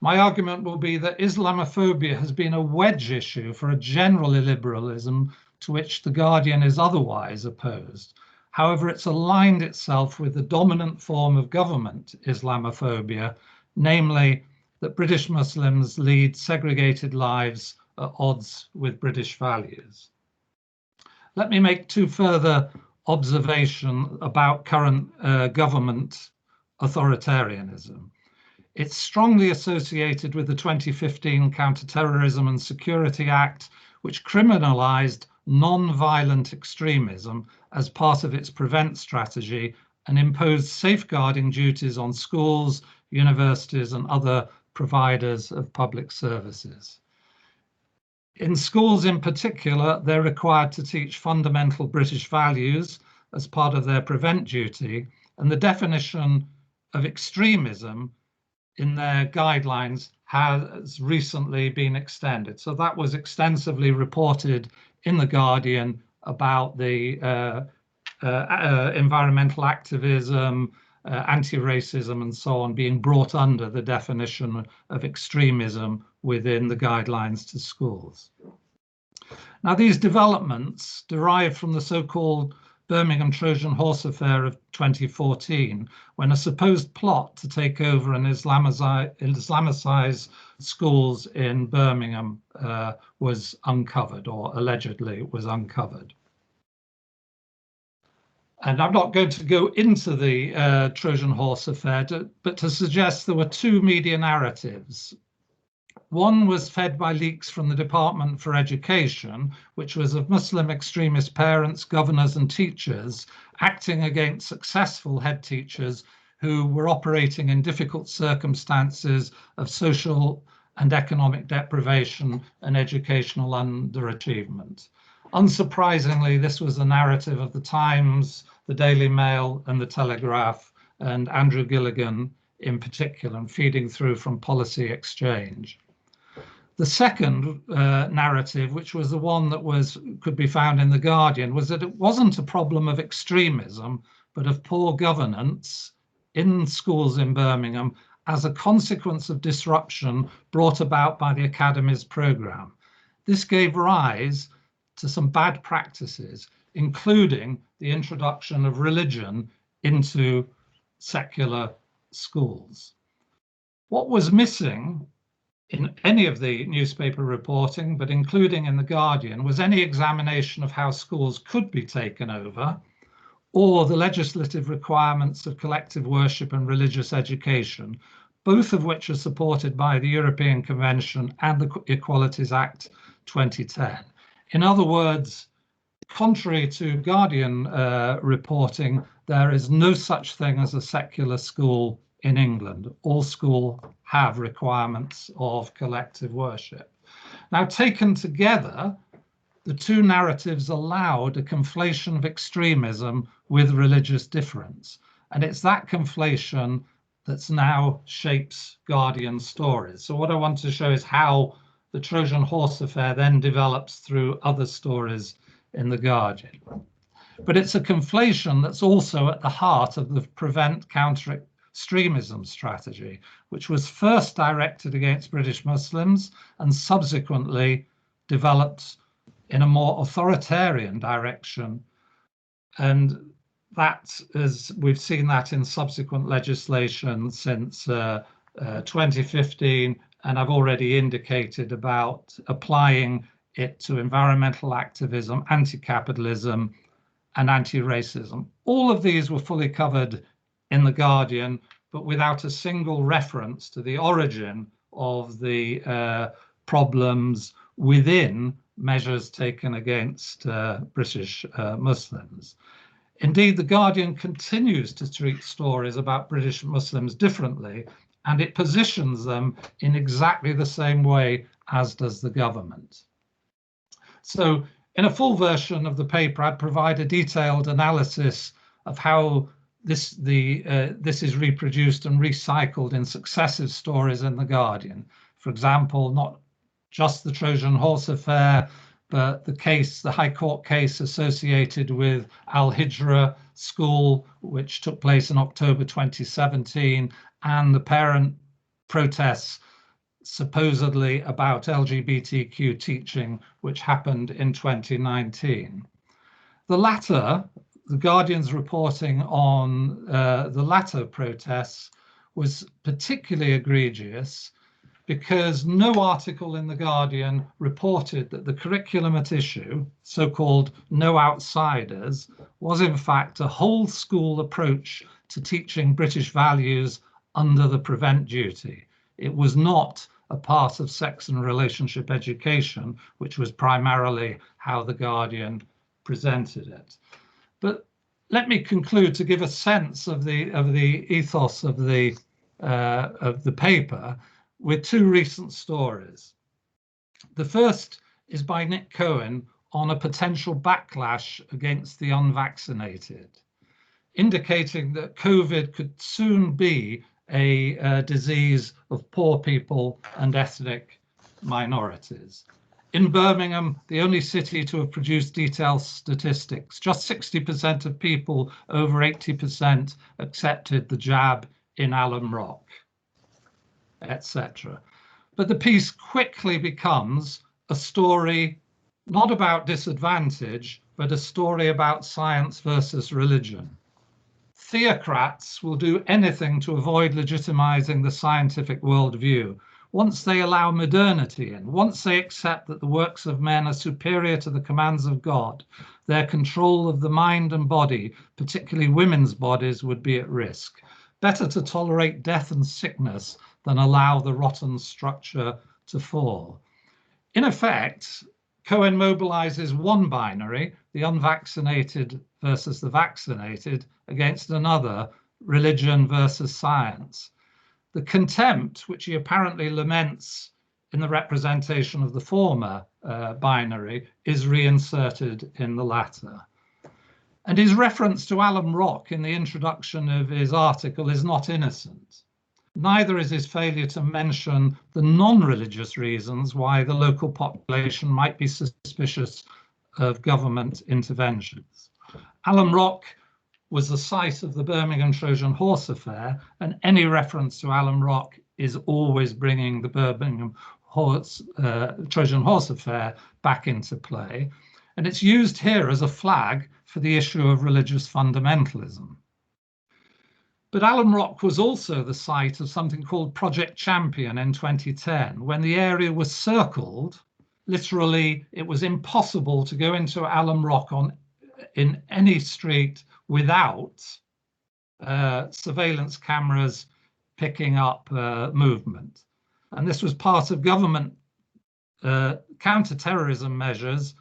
My argument will be that Islamophobia has been a wedge issue for a general illiberalism to which the Guardian is otherwise opposed. However, it's aligned itself with the dominant form of government Islamophobia, namely that British Muslims lead segregated lives at odds with British values. Let me make two further observations about current government authoritarianism. It's strongly associated with the 2015 Counterterrorism and Security Act, which criminalized non-violent extremism as part of its prevent strategy and imposed safeguarding duties on schools, universities, and other providers of public services. In schools in particular, they're required to teach fundamental British values as part of their prevent duty, and the definition of extremism in their guidelines has recently been extended. So that was extensively reported in The Guardian about the environmental activism, anti-racism and so on being brought under the definition of extremism within the guidelines to schools. Now, these developments derive from the so-called Birmingham Trojan Horse affair of 2014, when a supposed plot to take over and Islamicize schools in Birmingham was uncovered, or allegedly was uncovered. And I'm not going to go into the Trojan Horse affair, but to suggest there were two media narratives. One was fed by leaks from the Department for Education, which was of Muslim extremist parents, governors and teachers acting against successful head teachers who were operating in difficult circumstances of social and economic deprivation and educational underachievement. Unsurprisingly, this was the narrative of the Times, the Daily Mail and the Telegraph, and Andrew Gilligan in particular, and feeding through from Policy Exchange. The second narrative, which was the one that could be found in The Guardian, was that it wasn't a problem of extremism, but of poor governance in schools in Birmingham as a consequence of disruption brought about by the Academy's programme. This gave rise to some bad practices, including the introduction of religion into secular schools. What was missing in any of the newspaper reporting, but including in The Guardian, was any examination of how schools could be taken over, or the legislative requirements of collective worship and religious education, both of which are supported by the European Convention and the Equalities Act 2010. In other words, contrary to Guardian reporting, there is no such thing as a secular school in England. All schools have requirements of collective worship. Now, taken together, the two narratives allowed a conflation of extremism with religious difference. And it's that conflation that's now shapes Guardian stories. So what I want to show is how the Trojan Horse affair then develops through other stories in The Guardian. But it's a conflation that's also at the heart of the prevent counter extremism strategy, which was first directed against British Muslims and subsequently developed in a more authoritarian direction. And that is, we've seen that in subsequent legislation since 2015, and I've already indicated about applying it to environmental activism, anti-capitalism, and anti-racism. All of these were fully covered in The Guardian, but without a single reference to the origin of the problems within measures taken against British Muslims. Indeed, The Guardian continues to treat stories about British Muslims differently, and it positions them in exactly the same way as does the government. So in a full version of the paper, I'd provide a detailed analysis of how this is reproduced and recycled in successive stories in The Guardian. For example, not just the Trojan Horse affair, but the High Court case associated with Al-Hijra School, which took place in October 2017, and the parent protests supposedly about LGBTQ teaching, which happened in 2019. The latter, The Guardian's reporting on the latter protests was particularly egregious because no article in The Guardian reported that the curriculum at issue, so-called No Outsiders, was in fact a whole school approach to teaching British values under the prevent duty. It was not a part of sex and relationship education, which was primarily how The Guardian presented it. But let me conclude to give a sense of the ethos of the paper with two recent stories. The first is by Nick Cohen on a potential backlash against the unvaccinated, indicating that COVID could soon be a disease of poor people and ethnic minorities. In Birmingham, the only city to have produced detailed statistics, just 60% of people over 80% accepted the jab in Alum Rock, etc. But the piece quickly becomes a story not about disadvantage, but a story about science versus religion. Theocrats will do anything to avoid legitimizing the scientific worldview. Once they allow modernity in, once they accept that the works of men are superior to the commands of God, their control of the mind and body, particularly women's bodies, would be at risk. Better to tolerate death and sickness than allow the rotten structure to fall. In effect, Cohen mobilizes one binary, the unvaccinated versus the vaccinated, against another, religion versus science. The contempt, which he apparently laments in the representation of the former binary, is reinserted in the latter. And his reference to Alum Rock in the introduction of his article is not innocent. Neither is his failure to mention the non-religious reasons why the local population might be suspicious of government interventions. Alum Rock was the site of the Birmingham Trojan Horse affair, and any reference to Alum Rock is always bringing the Birmingham Trojan Horse affair back into play. And it's used here as a flag for the issue of religious fundamentalism. But Alum Rock was also the site of something called Project Champion in 2010, when the area was circled. Literally, it was impossible to go into Alum Rock in any street without surveillance cameras picking up movement. And this was part of government counter-terrorism measures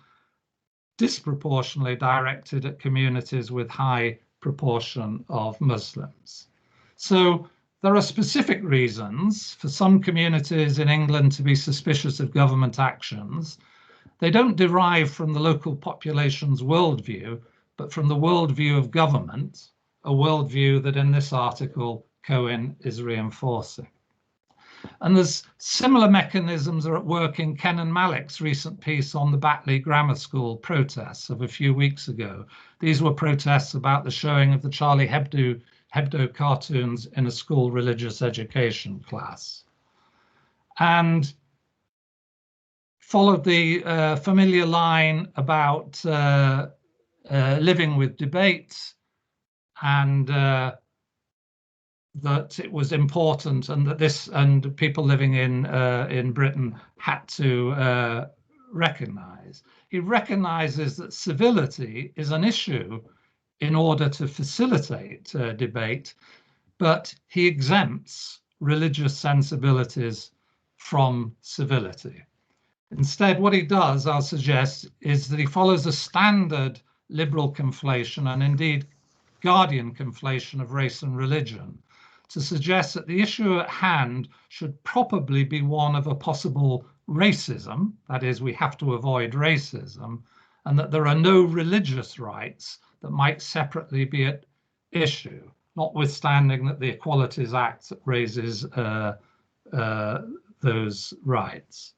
disproportionately directed at communities with high proportion of Muslims. So there are specific reasons for some communities in England to be suspicious of government actions. They don't derive from the local population's worldview, but from the worldview of government, a worldview that in this article Cohen is reinforcing. And there's similar mechanisms are at work in Ken and Malik's recent piece on the Batley Grammar School protests of a few weeks ago. These were protests about the showing of the Charlie Hebdo cartoons in a school religious education class. And followed the familiar line about living with debate and that it was important, and that this and people living in Britain had to recognise. He recognises that civility is an issue in order to facilitate debate, but he exempts religious sensibilities from civility. Instead, what he does, I'll suggest, is that he follows a standard liberal conflation, and indeed Guardian conflation, of race and religion, to suggest that the issue at hand should probably be one of a possible racism, that is, we have to avoid racism, and that there are no religious rights that might separately be at issue, notwithstanding that the Equalities Act raises those rights.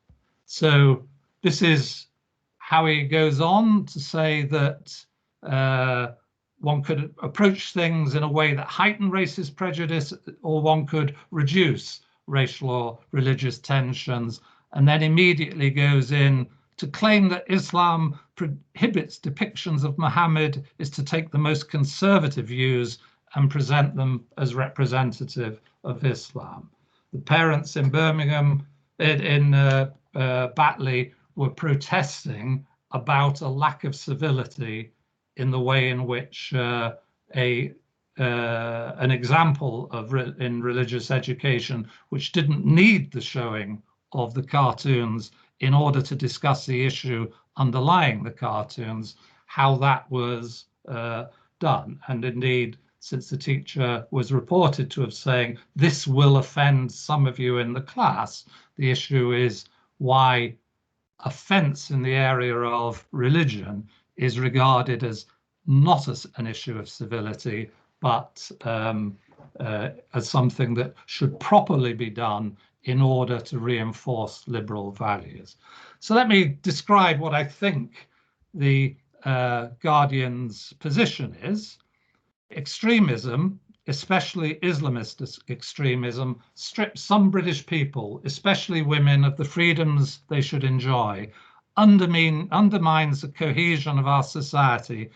So this is how he goes on to say that one could approach things in a way that heightened racist prejudice, or one could reduce racial or religious tensions, and then immediately goes in to claim that Islam prohibits depictions of Muhammad is to take the most conservative views and present them as representative of Islam. The parents in Birmingham, in Batley, were protesting about a lack of civility in the way in which an example of in religious education, which didn't need the showing of the cartoons in order to discuss the issue underlying the cartoons, how that was done. And indeed, since the teacher was reported to have saying, this will offend some of you in the class, the issue is why offence in the area of religion is regarded as not as an issue of civility, but as something that should properly be done in order to reinforce liberal values. So let me describe what I think the Guardian's position is. Extremism, especially Islamist extremism, strips some British people, especially women, of the freedoms they should enjoy, undermines the cohesion of our society,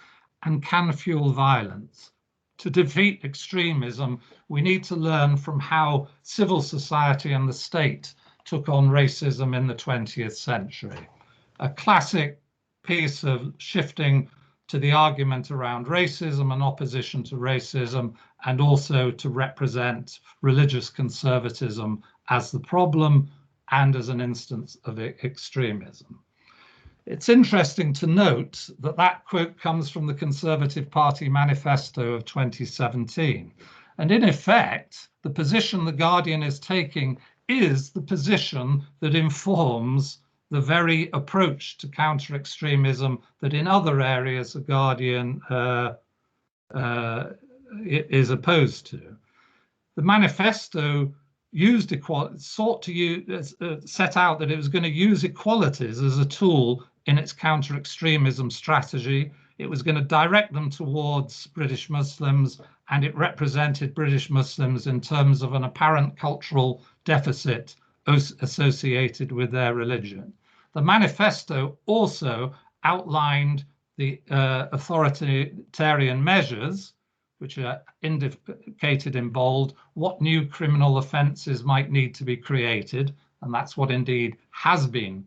and can fuel violence. To defeat extremism, we need to learn from how civil society and the state took on racism in the 20th century. A classic piece of shifting to the argument around racism and opposition to racism, and also to represent religious conservatism as the problem and as an instance of extremism. It's interesting to note that that quote comes from the Conservative Party manifesto of 2017. And in effect, the position the Guardian is taking is the position that informs the very approach to counter-extremism that in other areas the Guardian is opposed to. The manifesto used sought to set out that it was going to use equalities as a tool in its counter-extremism strategy. It was going to direct them towards British Muslims, and it represented British Muslims in terms of an apparent cultural deficit associated with their religion. The manifesto also outlined the authoritarian measures, which are indicated in bold, what new criminal offences might need to be created, and that's what indeed has been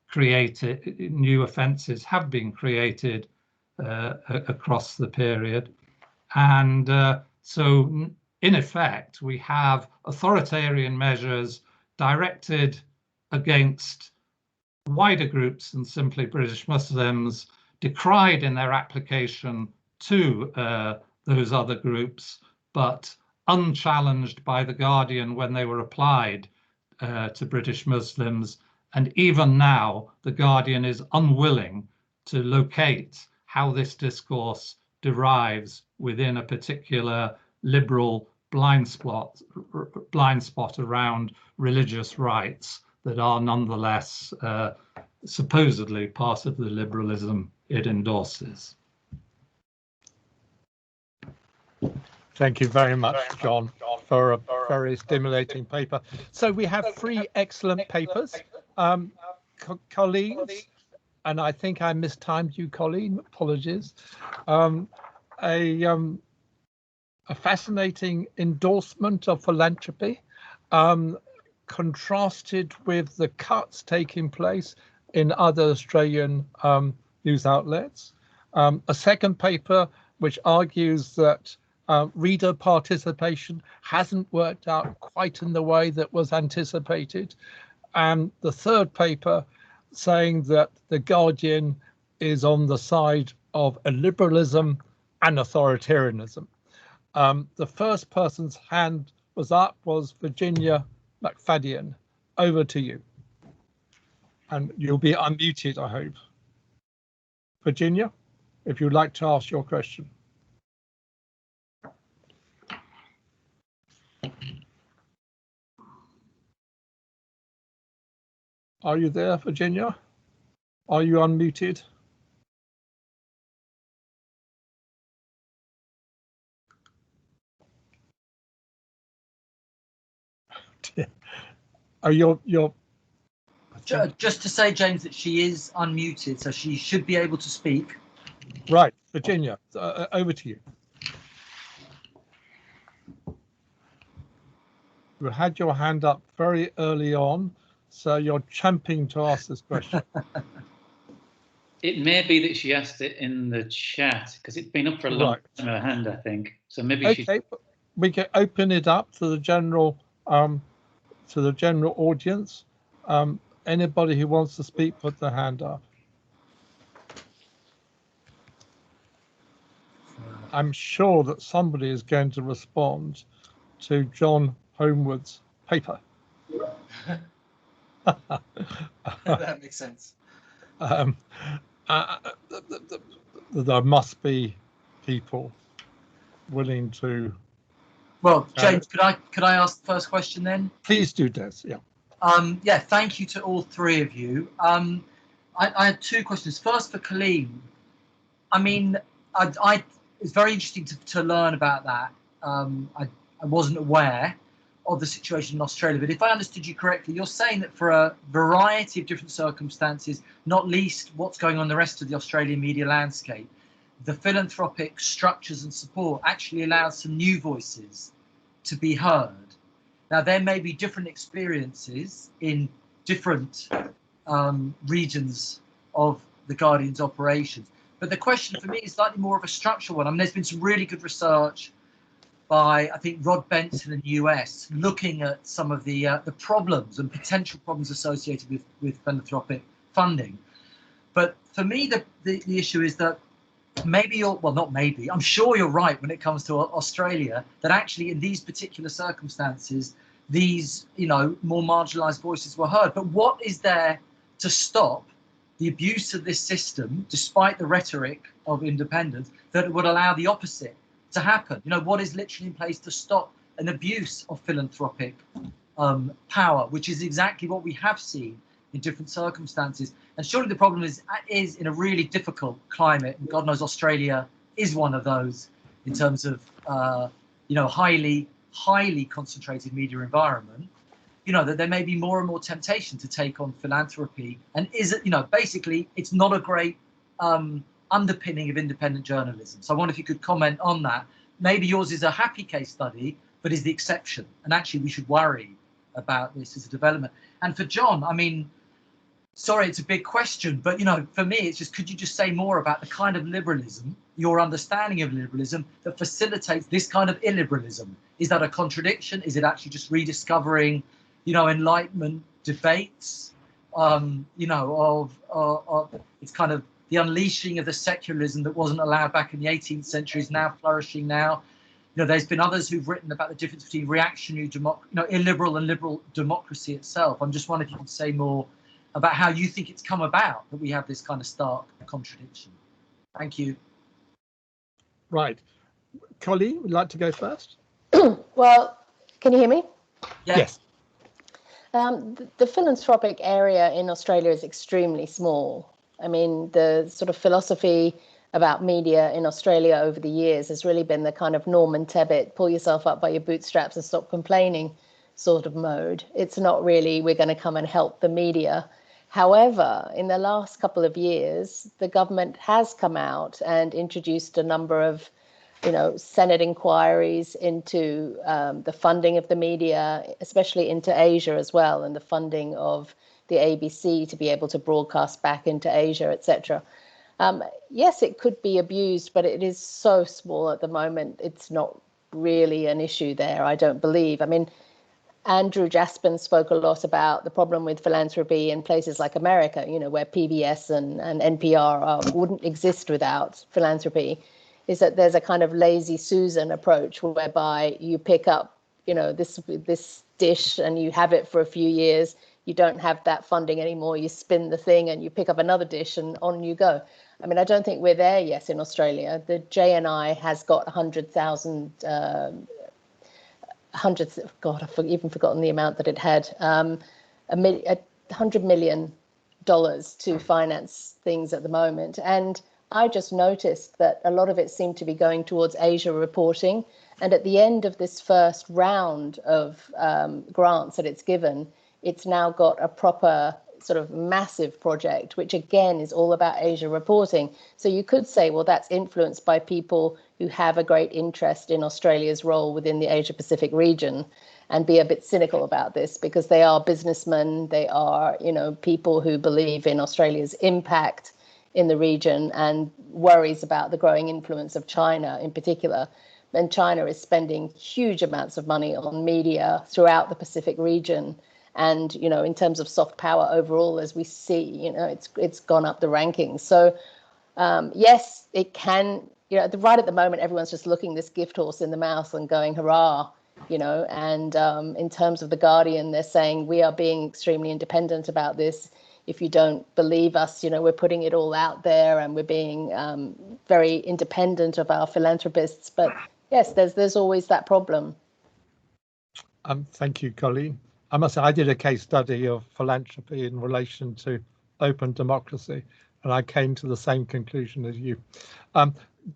created. New offences have been created across the period. And so in effect, we have authoritarian measures directed against wider groups than simply British Muslims, decried in their application to those other groups, but unchallenged by the Guardian when they were applied to British Muslims. And even now, the Guardian is unwilling to locate how this discourse derives within a particular liberal blind spot around religious rights that are nonetheless supposedly part of the liberalism it endorses. Thank you very much, John, for a very stimulating paper. So we have three excellent papers. Colleen's, and I think I mistimed you, Colleen, apologies. a fascinating endorsement of philanthropy, contrasted with the cuts taking place in other Australian news outlets. A second paper which argues that reader participation hasn't worked out quite in the way that was anticipated. And the third paper saying that The Guardian is on the side of illiberalism and authoritarianism. The first person's hand was up was Virginia McFadden. Over to you. And you'll be unmuted, I hope. Virginia, if you'd like to ask your question. Are you there, Virginia? Are you unmuted? Are you're just to say, James, that she is unmuted, so she should be able to speak. Right, Virginia, over to you. You had your hand up very early on, so you're champing to ask this question. It may be that she asked it in the chat because it's been up for a long time, her hand, I think. So maybe okay, we can open it up to the general audience. Anybody who wants to speak, put their hand up. I'm sure that somebody is going to respond to John Holmwood's paper. That makes sense. There must be people willing to. Well, James, could I ask the first question then? Please do, Des. Yeah. Yeah. Thank you to all three of you. I had two questions. First, for Colleen. I mean, it's very interesting to learn about that. I wasn't aware of the situation in Australia, but if I understood you correctly, you're saying that for a variety of different circumstances, not least what's going on in the rest of the Australian media landscape, the philanthropic structures and support actually allows some new voices to be heard. Now, there may be different experiences in different regions of the Guardian's operations, but the question for me is slightly more of a structural one. I mean, there's been some really good research by, I think, Rod Benson in the US, looking at some of the problems and potential problems associated with philanthropic funding. But for me, the issue is that maybe I'm sure you're right when it comes to Australia, that actually in these particular circumstances, these, more marginalized voices were heard. But what is there to stop the abuse of this system, despite the rhetoric of independence, that would allow the opposite to happen? What is literally in place to stop an abuse of philanthropic power, which is exactly what we have seen in different circumstances. And surely the problem is in a really difficult climate, and God knows Australia is one of those in terms of highly concentrated media environment, that there may be more and more temptation to take on philanthropy. And basically it's not a great underpinning of independent journalism. So I wonder if you could comment on that. Maybe yours is a happy case study, but is the exception. And actually we should worry about this as a development. And for John, I mean, sorry, it's a big question, but for me, it's just, could you just say more about the kind of liberalism, your understanding of liberalism, that facilitates this kind of illiberalism? Is that a contradiction? Is it actually just rediscovering, Enlightenment debates? It's kind of the unleashing of the secularism that wasn't allowed back in the 18th century is now flourishing now. There's been others who've written about the difference between reactionary illiberal and liberal democracy itself. I'm just wondering if you could say more about how you think it's come about that we have this kind of stark contradiction. Thank you. Right. Colleen, would you like to go first? Well, can you hear me? Yeah. Yes. The philanthropic area in Australia is extremely small. I mean, the sort of philosophy about media in Australia over the years has really been the kind of Norman Tebbit, pull yourself up by your bootstraps and stop complaining sort of mode. It's not really, we're going to come and help the media. However, in the last couple of years, the government has come out and introduced a number of Senate inquiries into the funding of the media, especially into Asia as well, and the funding of the ABC to be able to broadcast back into Asia, etc. Yes, it could be abused, but it is so small at the moment. It's not really an issue there, I don't believe. I mean, Andrew Jaspin spoke a lot about the problem with philanthropy in places like America, where PBS and NPR wouldn't exist without philanthropy, is that there's a kind of lazy Susan approach whereby you pick up, this dish and you have it for a few years. You don't have that funding anymore. You spin the thing and you pick up another dish and on you go. I mean, I don't think we're there yet in Australia. The JNI has got 100,000, God, I've even forgotten the amount that it had, $100 million to finance things at the moment. And I just noticed that a lot of it seemed to be going towards Asia reporting. And at the end of this first round of grants that it's given, it's now got a proper sort of massive project, which again is all about Asia reporting. So you could say, well, that's influenced by people who have a great interest in Australia's role within the Asia Pacific region, and be a bit cynical about this because they are businessmen, they are, people who believe in Australia's impact in the region and worries about the growing influence of China in particular. And China is spending huge amounts of money on media throughout the Pacific region. And, in terms of soft power overall, as we see, it's gone up the rankings. So, yes, it can, right at the moment, everyone's just looking this gift horse in the mouth and going, hurrah, and in terms of The Guardian, they're saying we are being extremely independent about this. If you don't believe us, we're putting it all out there and we're being very independent of our philanthropists. But yes, there's always that problem. Thank you, Colleen. I must say, I did a case study of philanthropy in relation to open democracy, and I came to the same conclusion as you.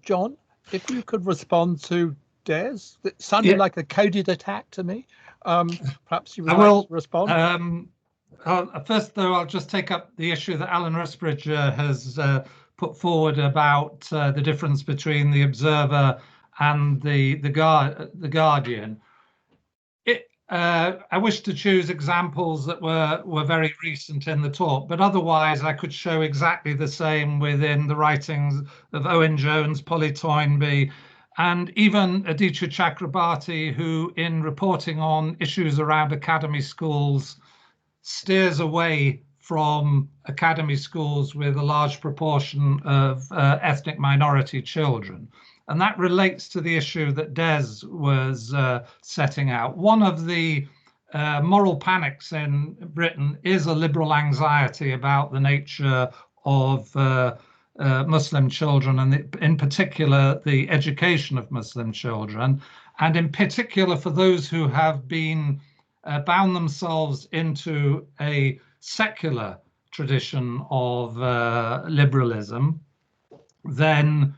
John, if you could respond to Des, it sounded like a coded attack to me. Perhaps you would like to respond. First, though, I'll just take up the issue that Alan Rusbridger has put forward about the difference between the Observer and the Guardian. I wish to choose examples that were very recent in the talk, but otherwise I could show exactly the same within the writings of Owen Jones, Polly Toynbee, and even Aditya Chakrabarty, who in reporting on issues around academy schools steers away from academy schools with a large proportion of ethnic minority children. And that relates to the issue that Des was setting out. One of the moral panics in Britain is a liberal anxiety about the nature of Muslim children, and in particular, the education of Muslim children, and in particular for those who have been bound themselves into a secular tradition of liberalism, then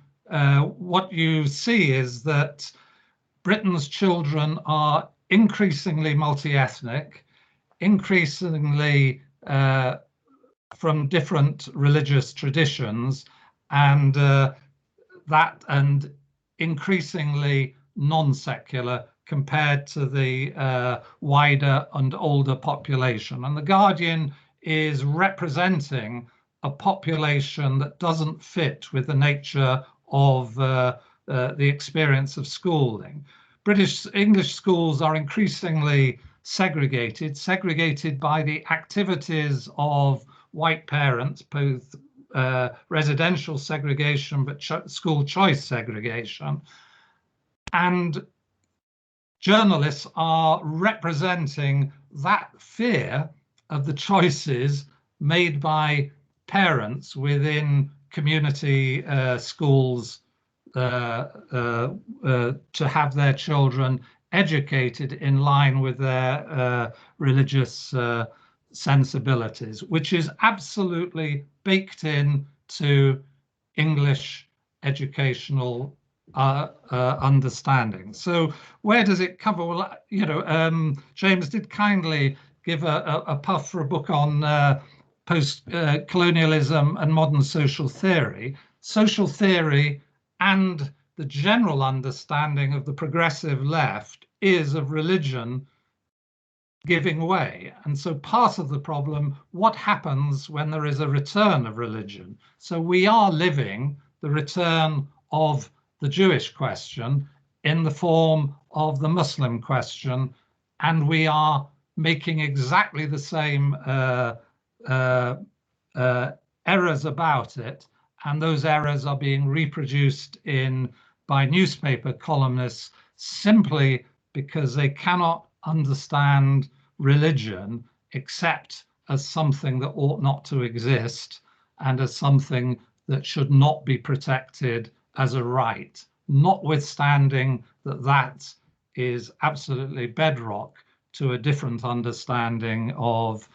what you see is that Britain's children are increasingly multi-ethnic, increasingly from different religious traditions, and increasingly non-secular compared to the wider and older population. And The Guardian is representing a population that doesn't fit with the nature of the experience of schooling. British English schools are increasingly segregated by the activities of white parents, both residential segregation but school choice segregation. And journalists are representing that fear of the choices made by parents within community schools to have their children educated in line with their religious sensibilities, which is absolutely baked in to English educational understanding. So where does it cover? Well, James did kindly give a puff for a book on post-colonialism and modern social theory. Social theory and the general understanding of the progressive left is of religion giving way. And so part of the problem, what happens when there is a return of religion? So we are living the return of the Jewish question in the form of the Muslim question, and we are making exactly the same errors about it, and those errors are being reproduced by newspaper columnists simply because they cannot understand religion except as something that ought not to exist and as something that should not be protected as a right, notwithstanding that that is absolutely bedrock to a different understanding of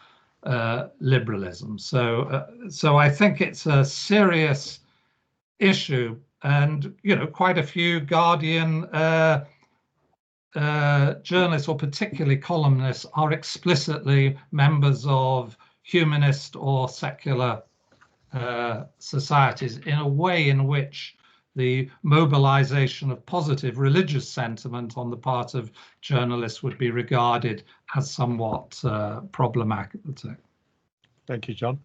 liberalism. So I think it's a serious issue, and quite a few Guardian journalists, or particularly columnists, are explicitly members of humanist or secular societies, in a way in which the mobilization of positive religious sentiment on the part of journalists would be regarded as somewhat problematic. Thank you, John.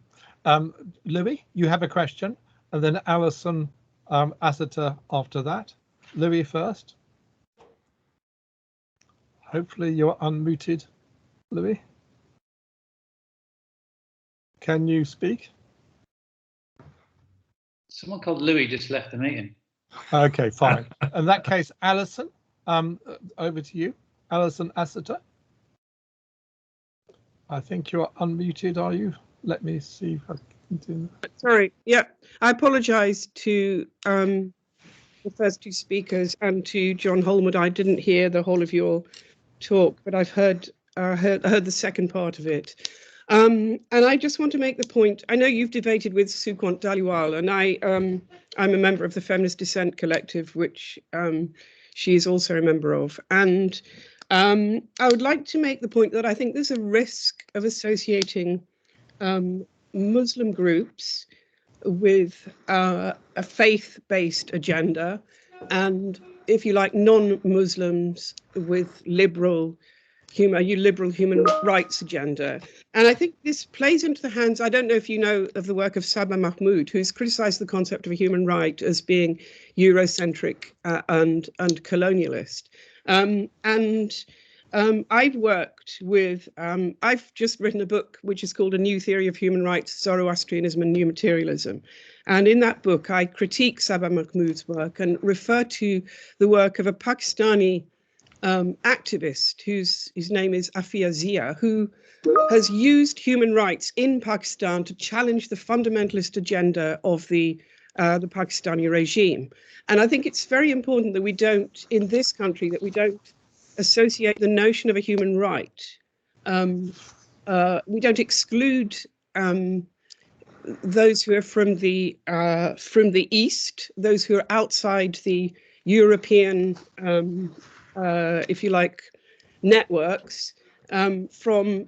Louis, you have a question, and then Alison Asseter after that. Louis first. Hopefully you're unmuted, Louis. Can you speak? Someone called Louis just left the meeting. Okay, fine. In that case, Alison, over to you. Alison Asseter. I think you're unmuted, are you? Let me see if I can do that. Sorry, yeah. I apologise to the first two speakers and to John Holmwood. I didn't hear the whole of your talk, but I've heard the second part of it. And I just want to make the point, I know you've debated with Sukwant Dhaliwal, and I'm a member of the Feminist Dissent Collective, which she is also a member of. And I would like to make the point that I think there's a risk of associating Muslim groups with a faith-based agenda, and, if you like, non-Muslims with liberal human rights agenda. And I think this plays into the hands, I don't know if you know of the work of Sabah Mahmood, who's criticized the concept of a human right as being Eurocentric and colonialist. I've worked with, I've just written a book which is called A New Theory of Human Rights, Zoroastrianism and New Materialism. And in that book, I critique Sabah Mahmood's work and refer to the work of a Pakistani activist whose name is Afia Zia, who has used human rights in Pakistan to challenge the fundamentalist agenda of the Pakistani regime. And I think it's very important that we don't, in this country, that we don't associate the notion of a human right. We don't exclude those who are from the East, those who are outside the European if you like, networks from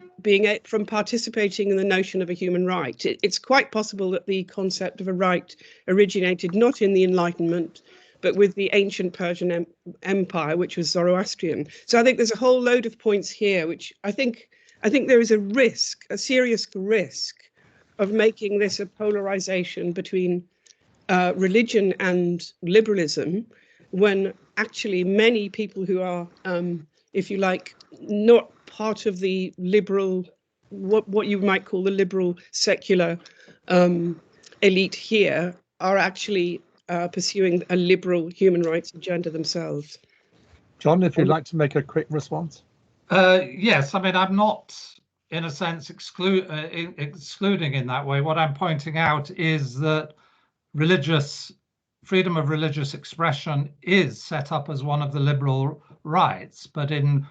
participating in the notion of a human right. It's quite possible that the concept of a right originated not in the Enlightenment, but with the ancient Persian Empire, which was Zoroastrian. So I think there's a whole load of points here, which I think there is a serious risk of making this a polarization between religion and liberalism, when actually many people who are, if you like, not part of the liberal, what you might call the liberal secular elite here, are actually pursuing a liberal human rights agenda themselves. John, if you'd like to make a quick response. Yes, I mean, I'm not, in a sense, excluding in that way. What I'm pointing out is that freedom of religious expression is set up as one of the liberal rights, but in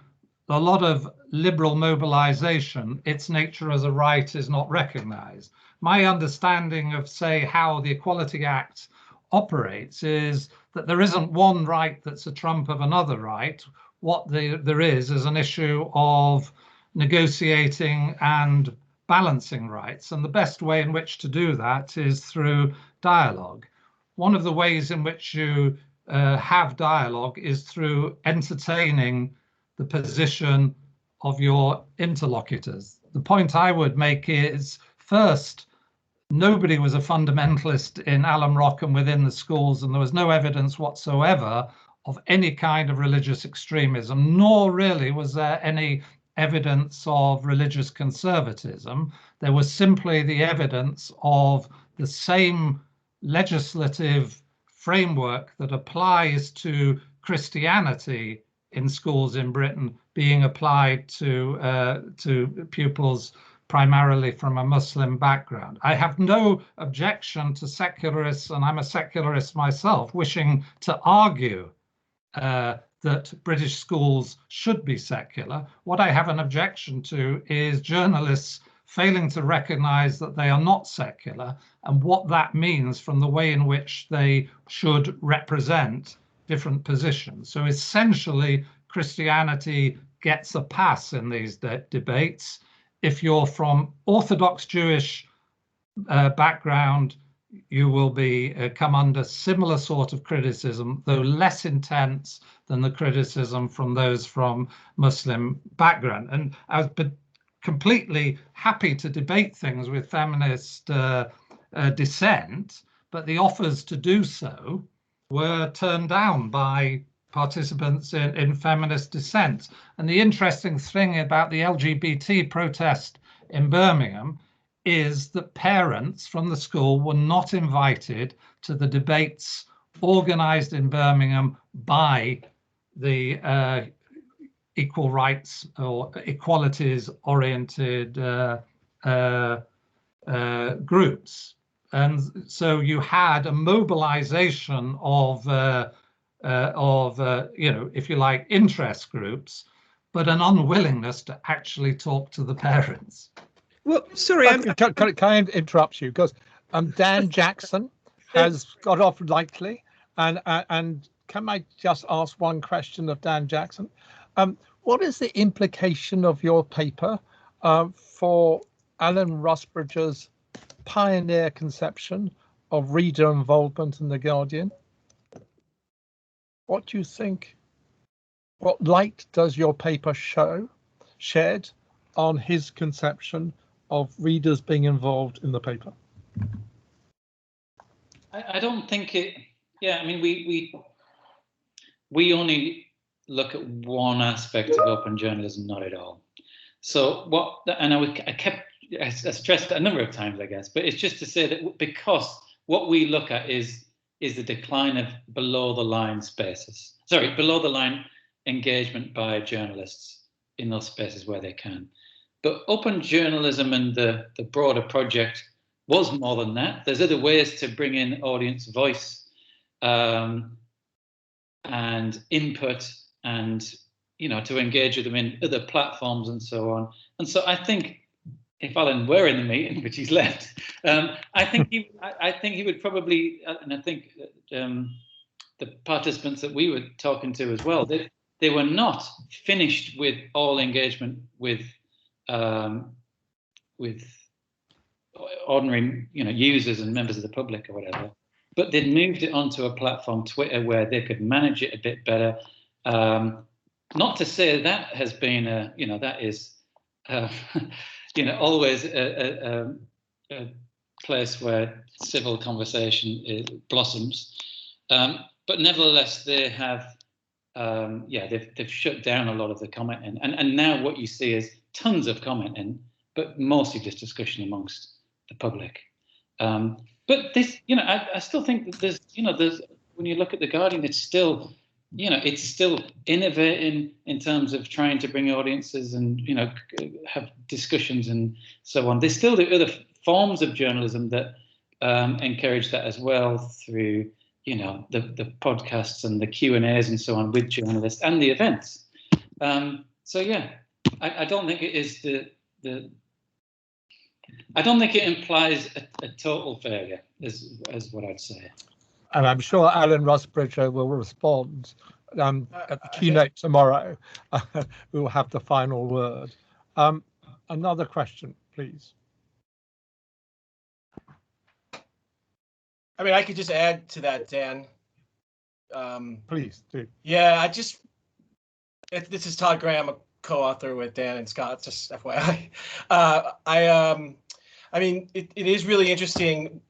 a lot of liberal mobilization, its nature as a right is not recognized. My understanding of, say, how the Equality Act operates is that there isn't one right that's a trump of another right. What there is an issue of negotiating and balancing rights, and the best way in which to do that is through dialogue. One of the ways in which you have dialogue is through entertaining the position of your interlocutors. The point I would make is, first, nobody was a fundamentalist in Alum Rock and within the schools, and there was no evidence whatsoever of any kind of religious extremism, nor really was there any evidence of religious conservatism. There was simply the evidence of the same legislative framework that applies to Christianity in schools in Britain being applied to pupils primarily from a Muslim background. I have no objection to secularists, and I'm a secularist myself, wishing to argue that British schools should be secular. What I have an objection to is journalists failing to recognize that they are not secular and what that means from the way in which they should represent different positions. So essentially, Christianity gets a pass in these debates. If you're from Orthodox Jewish background, you will be come under similar sort of criticism, though less intense than the criticism from those from Muslim background. And I was completely happy to debate things with feminist dissent, but the offers to do so were turned down by participants in feminist dissent. And the interesting thing about the LGBT protest in Birmingham is that parents from the school were not invited to the debates organized in Birmingham by the equal rights or equalities oriented groups. And so you had a mobilization of if you like, interest groups, but an unwillingness to actually talk to the parents. Well, sorry, can I interrupt you? Because Dan Jackson has got off lightly, and can I just ask one question of Dan Jackson? What is the implication of your paper for Alan Rusbridger's pioneer conception of reader involvement in The Guardian? What do you think? What light does your paper shed on his conception of readers being involved in the paper? I don't think it. Yeah, I mean, we only look at one aspect of open journalism, not at all. So what? And I stressed it a number of times, I guess, but it's just to say that because what we look at is the decline of below the line engagement by journalists in those spaces where they can. But open journalism and the broader project was more than that. There's other ways to bring in audience voice and input, and to engage with them in other platforms and so on. And so I think if Alan were in the meeting, which he's left, I think he would probably, and I think the participants that we were talking to as well, they were not finished with all engagement with ordinary users and members of the public or whatever, but they'd moved it onto a platform, Twitter, where they could manage it a bit better. Not to say that has been that is always a place where civil conversation blossoms, but nevertheless they have they've shut down a lot of the commenting, and now what you see is tons of commenting, but mostly just discussion amongst the public. But this, I still think that there's when you look at The Guardian, it's still innovating in terms of trying to bring audiences and have discussions and so on. There's still the other forms of journalism that encourage that as well, through the podcasts and the Q&As and so on with journalists and the events. So yeah, I don't think it is I don't think it implies a total failure, is what I'd say. And I'm sure Alan Rusbridger will respond at the keynote tomorrow. We will have the final word. Another question, please. I mean, I could just add to that, Dan. Please do. Yeah, this is Todd Graham, a co-author with Dan and Scott, just FYI. I mean, it is really interesting.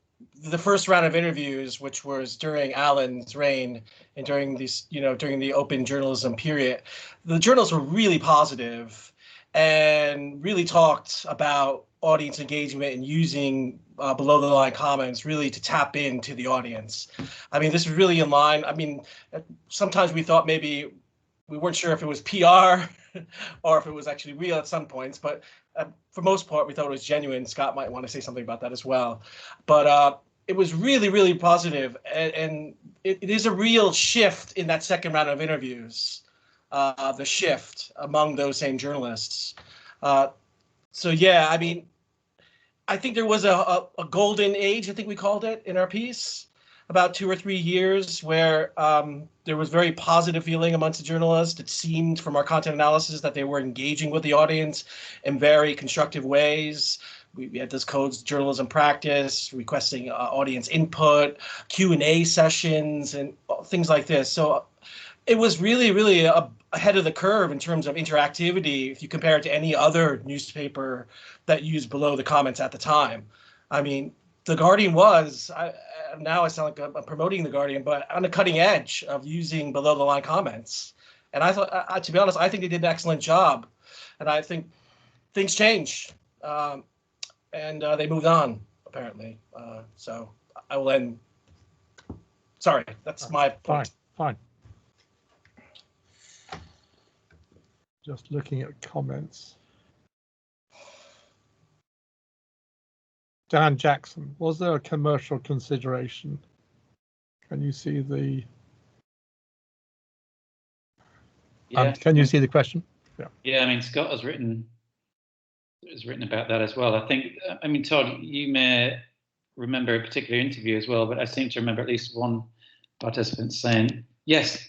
The first round of interviews, which was during Alan's reign and during these, during the open journalism period, the journalists were really positive and really talked about audience engagement and using below the line comments really to tap into the audience. I mean, this is really in line. I mean, sometimes we thought maybe we weren't sure if it was PR or if it was actually real at some points, but for most part, we thought it was genuine. Scott might want to say something about that as well. But it was really, really positive, and it is a real shift in that second round of interviews, the shift among those same journalists. So yeah, I mean, I think there was a golden age, I think we called it in our piece, about 2 or 3 years where there was very positive feeling amongst the journalists. It seemed from our content analysis that they were engaging with the audience in very constructive ways. We had this codes journalism practice, requesting audience input, Q&A sessions, and things like this. So it was really, really ahead of the curve in terms of interactivity if you compare it to any other newspaper that used below the comments at the time. I mean, The Guardian was, now I sound like I'm promoting The Guardian, but on the cutting edge of using below the line comments. And I thought, to be honest, I think they did an excellent job. And I think things changed. And they moved on, apparently. So I will end. Sorry, that's my point. Fine. Just looking at comments. Dan Jackson, was there a commercial consideration? Can you see the? Yeah. Can you see the question? Yeah. Yeah, I mean, Scott has written about that as well. I think, I mean, Todd, you may remember a particular interview as well, but I seem to remember at least one participant saying, yes,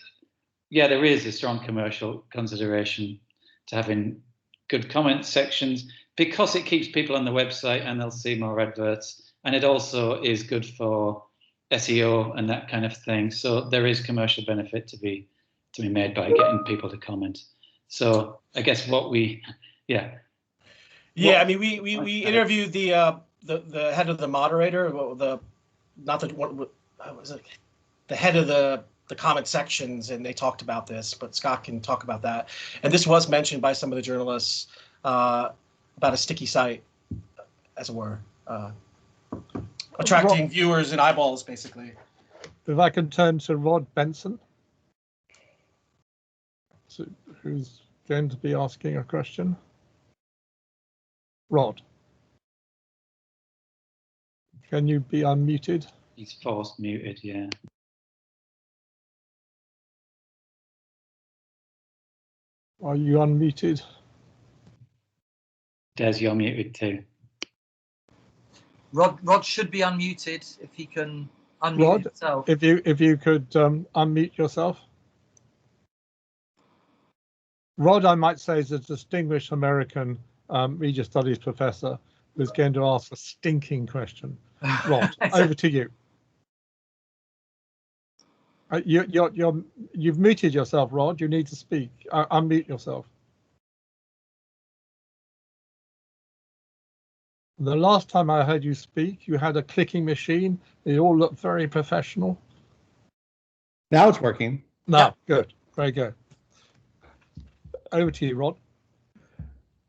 yeah, there is a strong commercial consideration to having good comment sections because it keeps people on the website and they'll see more adverts. And it also is good for SEO and that kind of thing. So there is commercial benefit to be made by getting people to comment. So I guess I mean, we interviewed the head of the moderator, the head of the comment sections, and they talked about this, but Scott can talk about that. And this was mentioned by some of the journalists about a sticky site, as it were, attracting viewers and eyeballs, basically. If I can turn to Rod Benson, who's going to be asking a question. Rod, can you be unmuted? He's forced muted, yeah. Are you unmuted? Des, you're muted too. Rod should be unmuted if he can unmute himself. If you could unmute yourself. Rod, I might say, is a distinguished American media studies professor who's going to ask a stinking question. Rod, over to you. You've muted yourself, Rod. You need to speak. Unmute yourself. The last time I heard you speak, you had a clicking machine. It all looked very professional. Now it's working. No, good, very good. Over to you, Rod.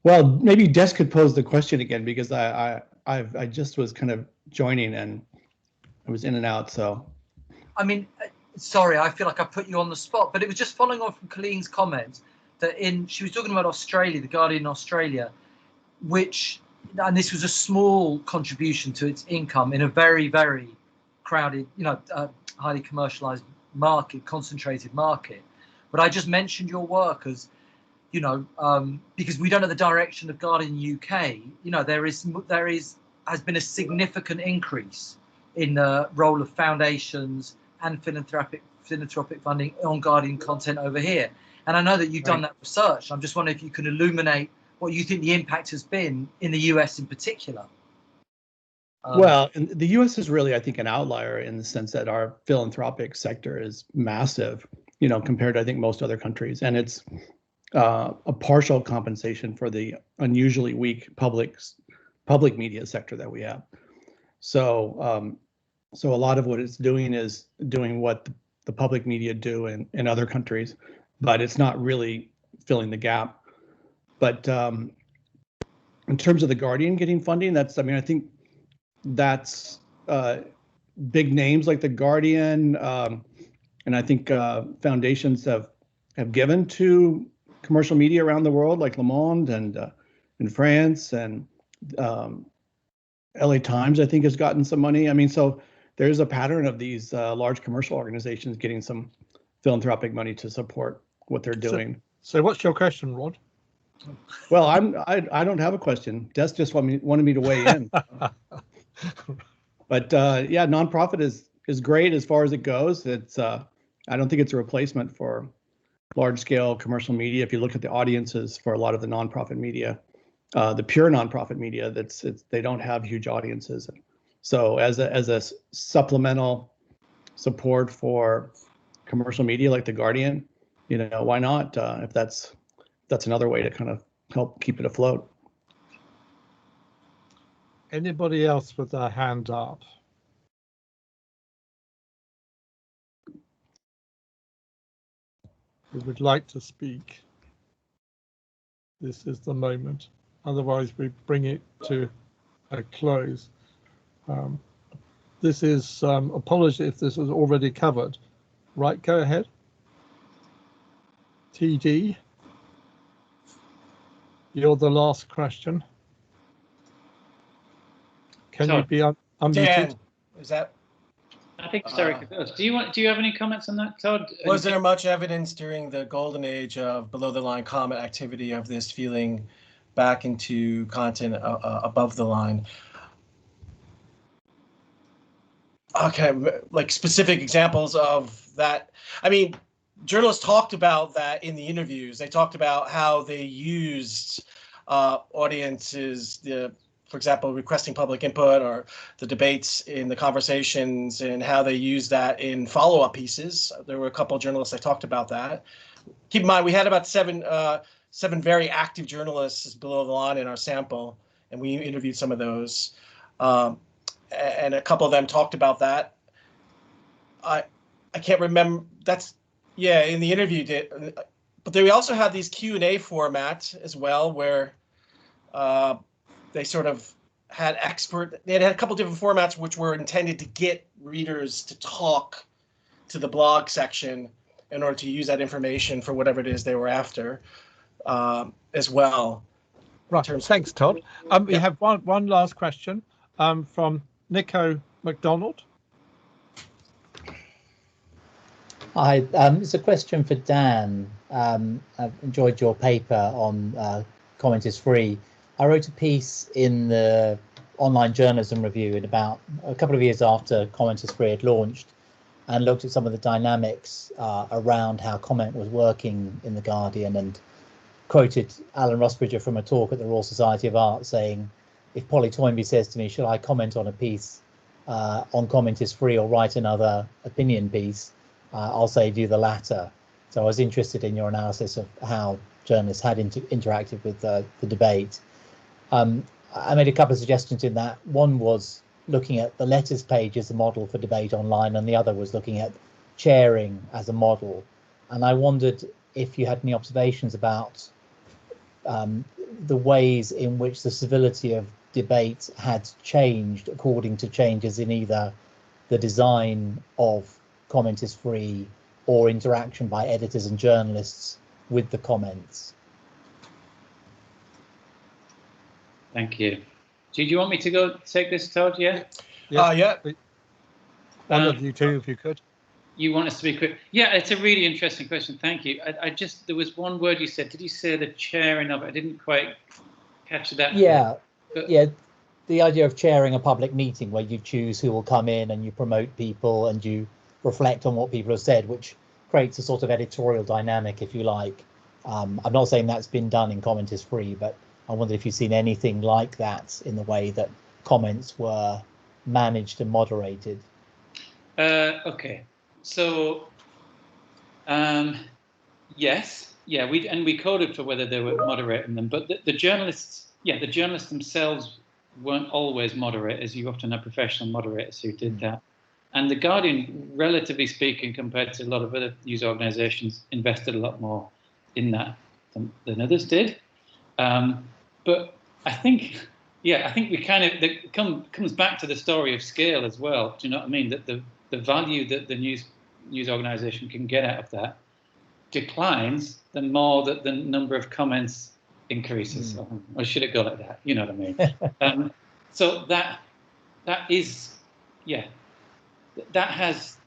Well, maybe Des could pose the question again because I just was kind of joining and I was in and out. So, I mean, sorry, I feel like I put you on the spot, but it was just following on from Colleen's comment that she was talking about Australia, the Guardian Australia, and this was a small contribution to its income in a very, very crowded, highly commercialized market, concentrated market. But I just mentioned your work as, because we don't know the direction of Guardian UK, there has been a significant increase in the role of foundations and philanthropic funding on Guardian content over here. And I know that you've done that research. I'm just wondering if you can illuminate what you think the impact has been in the US in particular. Well, and the U.S. is really, I think, an outlier in the sense that our philanthropic sector is massive, compared to, I think, most other countries. And it's a partial compensation for the unusually weak public media sector that we have. So, so a lot of what it's doing is doing what the public media do in other countries, but it's not really filling the gap. But in terms of the Guardian getting funding, I think that's big names like the Guardian, and I think foundations have given to commercial media around the world, like Le Monde and in France, and LA Times, I think, has gotten some money. I mean, so there's a pattern of these large commercial organizations getting some philanthropic money to support what they're doing. So what's your question, Rod? Well, I don't have a question. Des just wanted me to weigh in. But yeah, nonprofit is great as far as it goes. It's I don't think it's a replacement for large scale commercial media. If you look at the audiences for a lot of the nonprofit media, the pure nonprofit media, they don't have huge audiences. So as a supplemental support for commercial media like The Guardian, why not? If that's another way to kind of help keep it afloat. Anybody else with their hand up? Who would like to speak? This is the moment. Otherwise, we bring it to a close. This is apology if this was already covered. Right, go ahead. TD, you're the last question. Can So, you be unmuted? Dan, is that? I think Derek does. Do you have any comments on that, Todd? Was there much evidence during the golden age of below the line comment activity of this feeling back into content above the line? Okay, like specific examples of that. I mean, journalists talked about that in the interviews. They talked about how they used audiences, for example, requesting public input or the debates in the conversations, and how they use that in follow-up pieces. There were a couple of journalists that talked about that. Keep in mind, we had about seven very active journalists below the line in our sample, and we interviewed some of those. And a couple of them talked about that. I can't remember. In the interview did, but we also had these Q&A formats as well, where they sort of had they had a couple different formats which were intended to get readers to talk to the blog section in order to use that information for whatever it is they were after, as well. Right. Thanks, Todd. We have one last question from Nico McDonald. Hi, it's a question for Dan. I've enjoyed your paper on comment is free. I wrote a piece in the Online Journalism Review in about a couple of years after Comment is Free had launched, and looked at some of the dynamics around how comment was working in The Guardian, and quoted Alan Rusbridger from a talk at the Royal Society of Art saying, if Polly Toynbee says to me, shall I comment on a piece on comment is free or write another opinion piece, I'll say do the latter. So I was interested in your analysis of how journalists had interacted with the debate. I made a couple of suggestions in that. One was looking at the letters page as a model for debate online, and the other was looking at chairing as a model. And I wondered if you had any observations about the ways in which the civility of debate had changed according to changes in either the design of comment is free or interaction by editors and journalists with the comments. Thank you. Do you want me to go take this, Todd? Yeah. Yeah. One of you two, if you could. You want us to be quick? Yeah, it's a really interesting question. Thank you. There was one word you said. Did you say the chairing of it? I didn't quite catch that. Yeah. Yeah. The idea of chairing a public meeting where you choose who will come in and you promote people and you reflect on what people have said, which creates a sort of editorial dynamic, if you like. I'm not saying that's been done in Comment is Free, but I wondered if you've seen anything like that in the way that comments were managed and moderated? Okay, so yes, yeah, we coded for whether they were moderating them, but the journalists, the journalists themselves weren't always moderators. You often have professional moderators who did that. And the Guardian, relatively speaking, compared to a lot of other news organisations, invested a lot more in that than others did. But I think we kind of comes back to the story of scale as well. Do you know what I mean? That the value that the news organisation can get out of that declines the more that the number of comments increases. Or should it go like that? You know what I mean? So that is, that has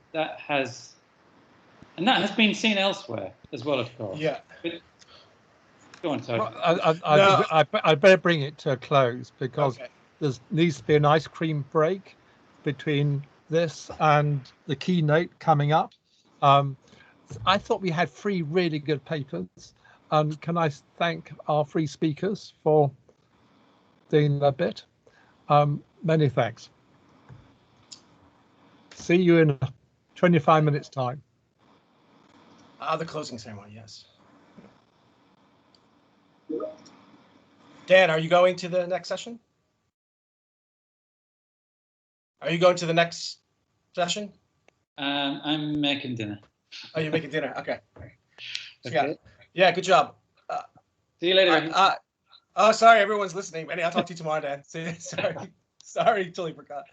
been seen elsewhere as well, of course. Yeah. But, go on, Todd. I better bring it to a close because there needs to be an ice cream break between this and the keynote coming up. I thought we had 3 really good papers. Can I thank our 3 speakers for doing their bit? Many thanks. See you in 25 minutes time. The closing ceremony, yes. Dan, are you going to the next session? Are you going to the next session? I'm making dinner. Oh, you're making dinner. Okay. Okay. Yeah, good job. See you later. Oh, sorry, everyone's listening. Manny, I'll talk to you tomorrow, Dan. Sorry, totally forgot.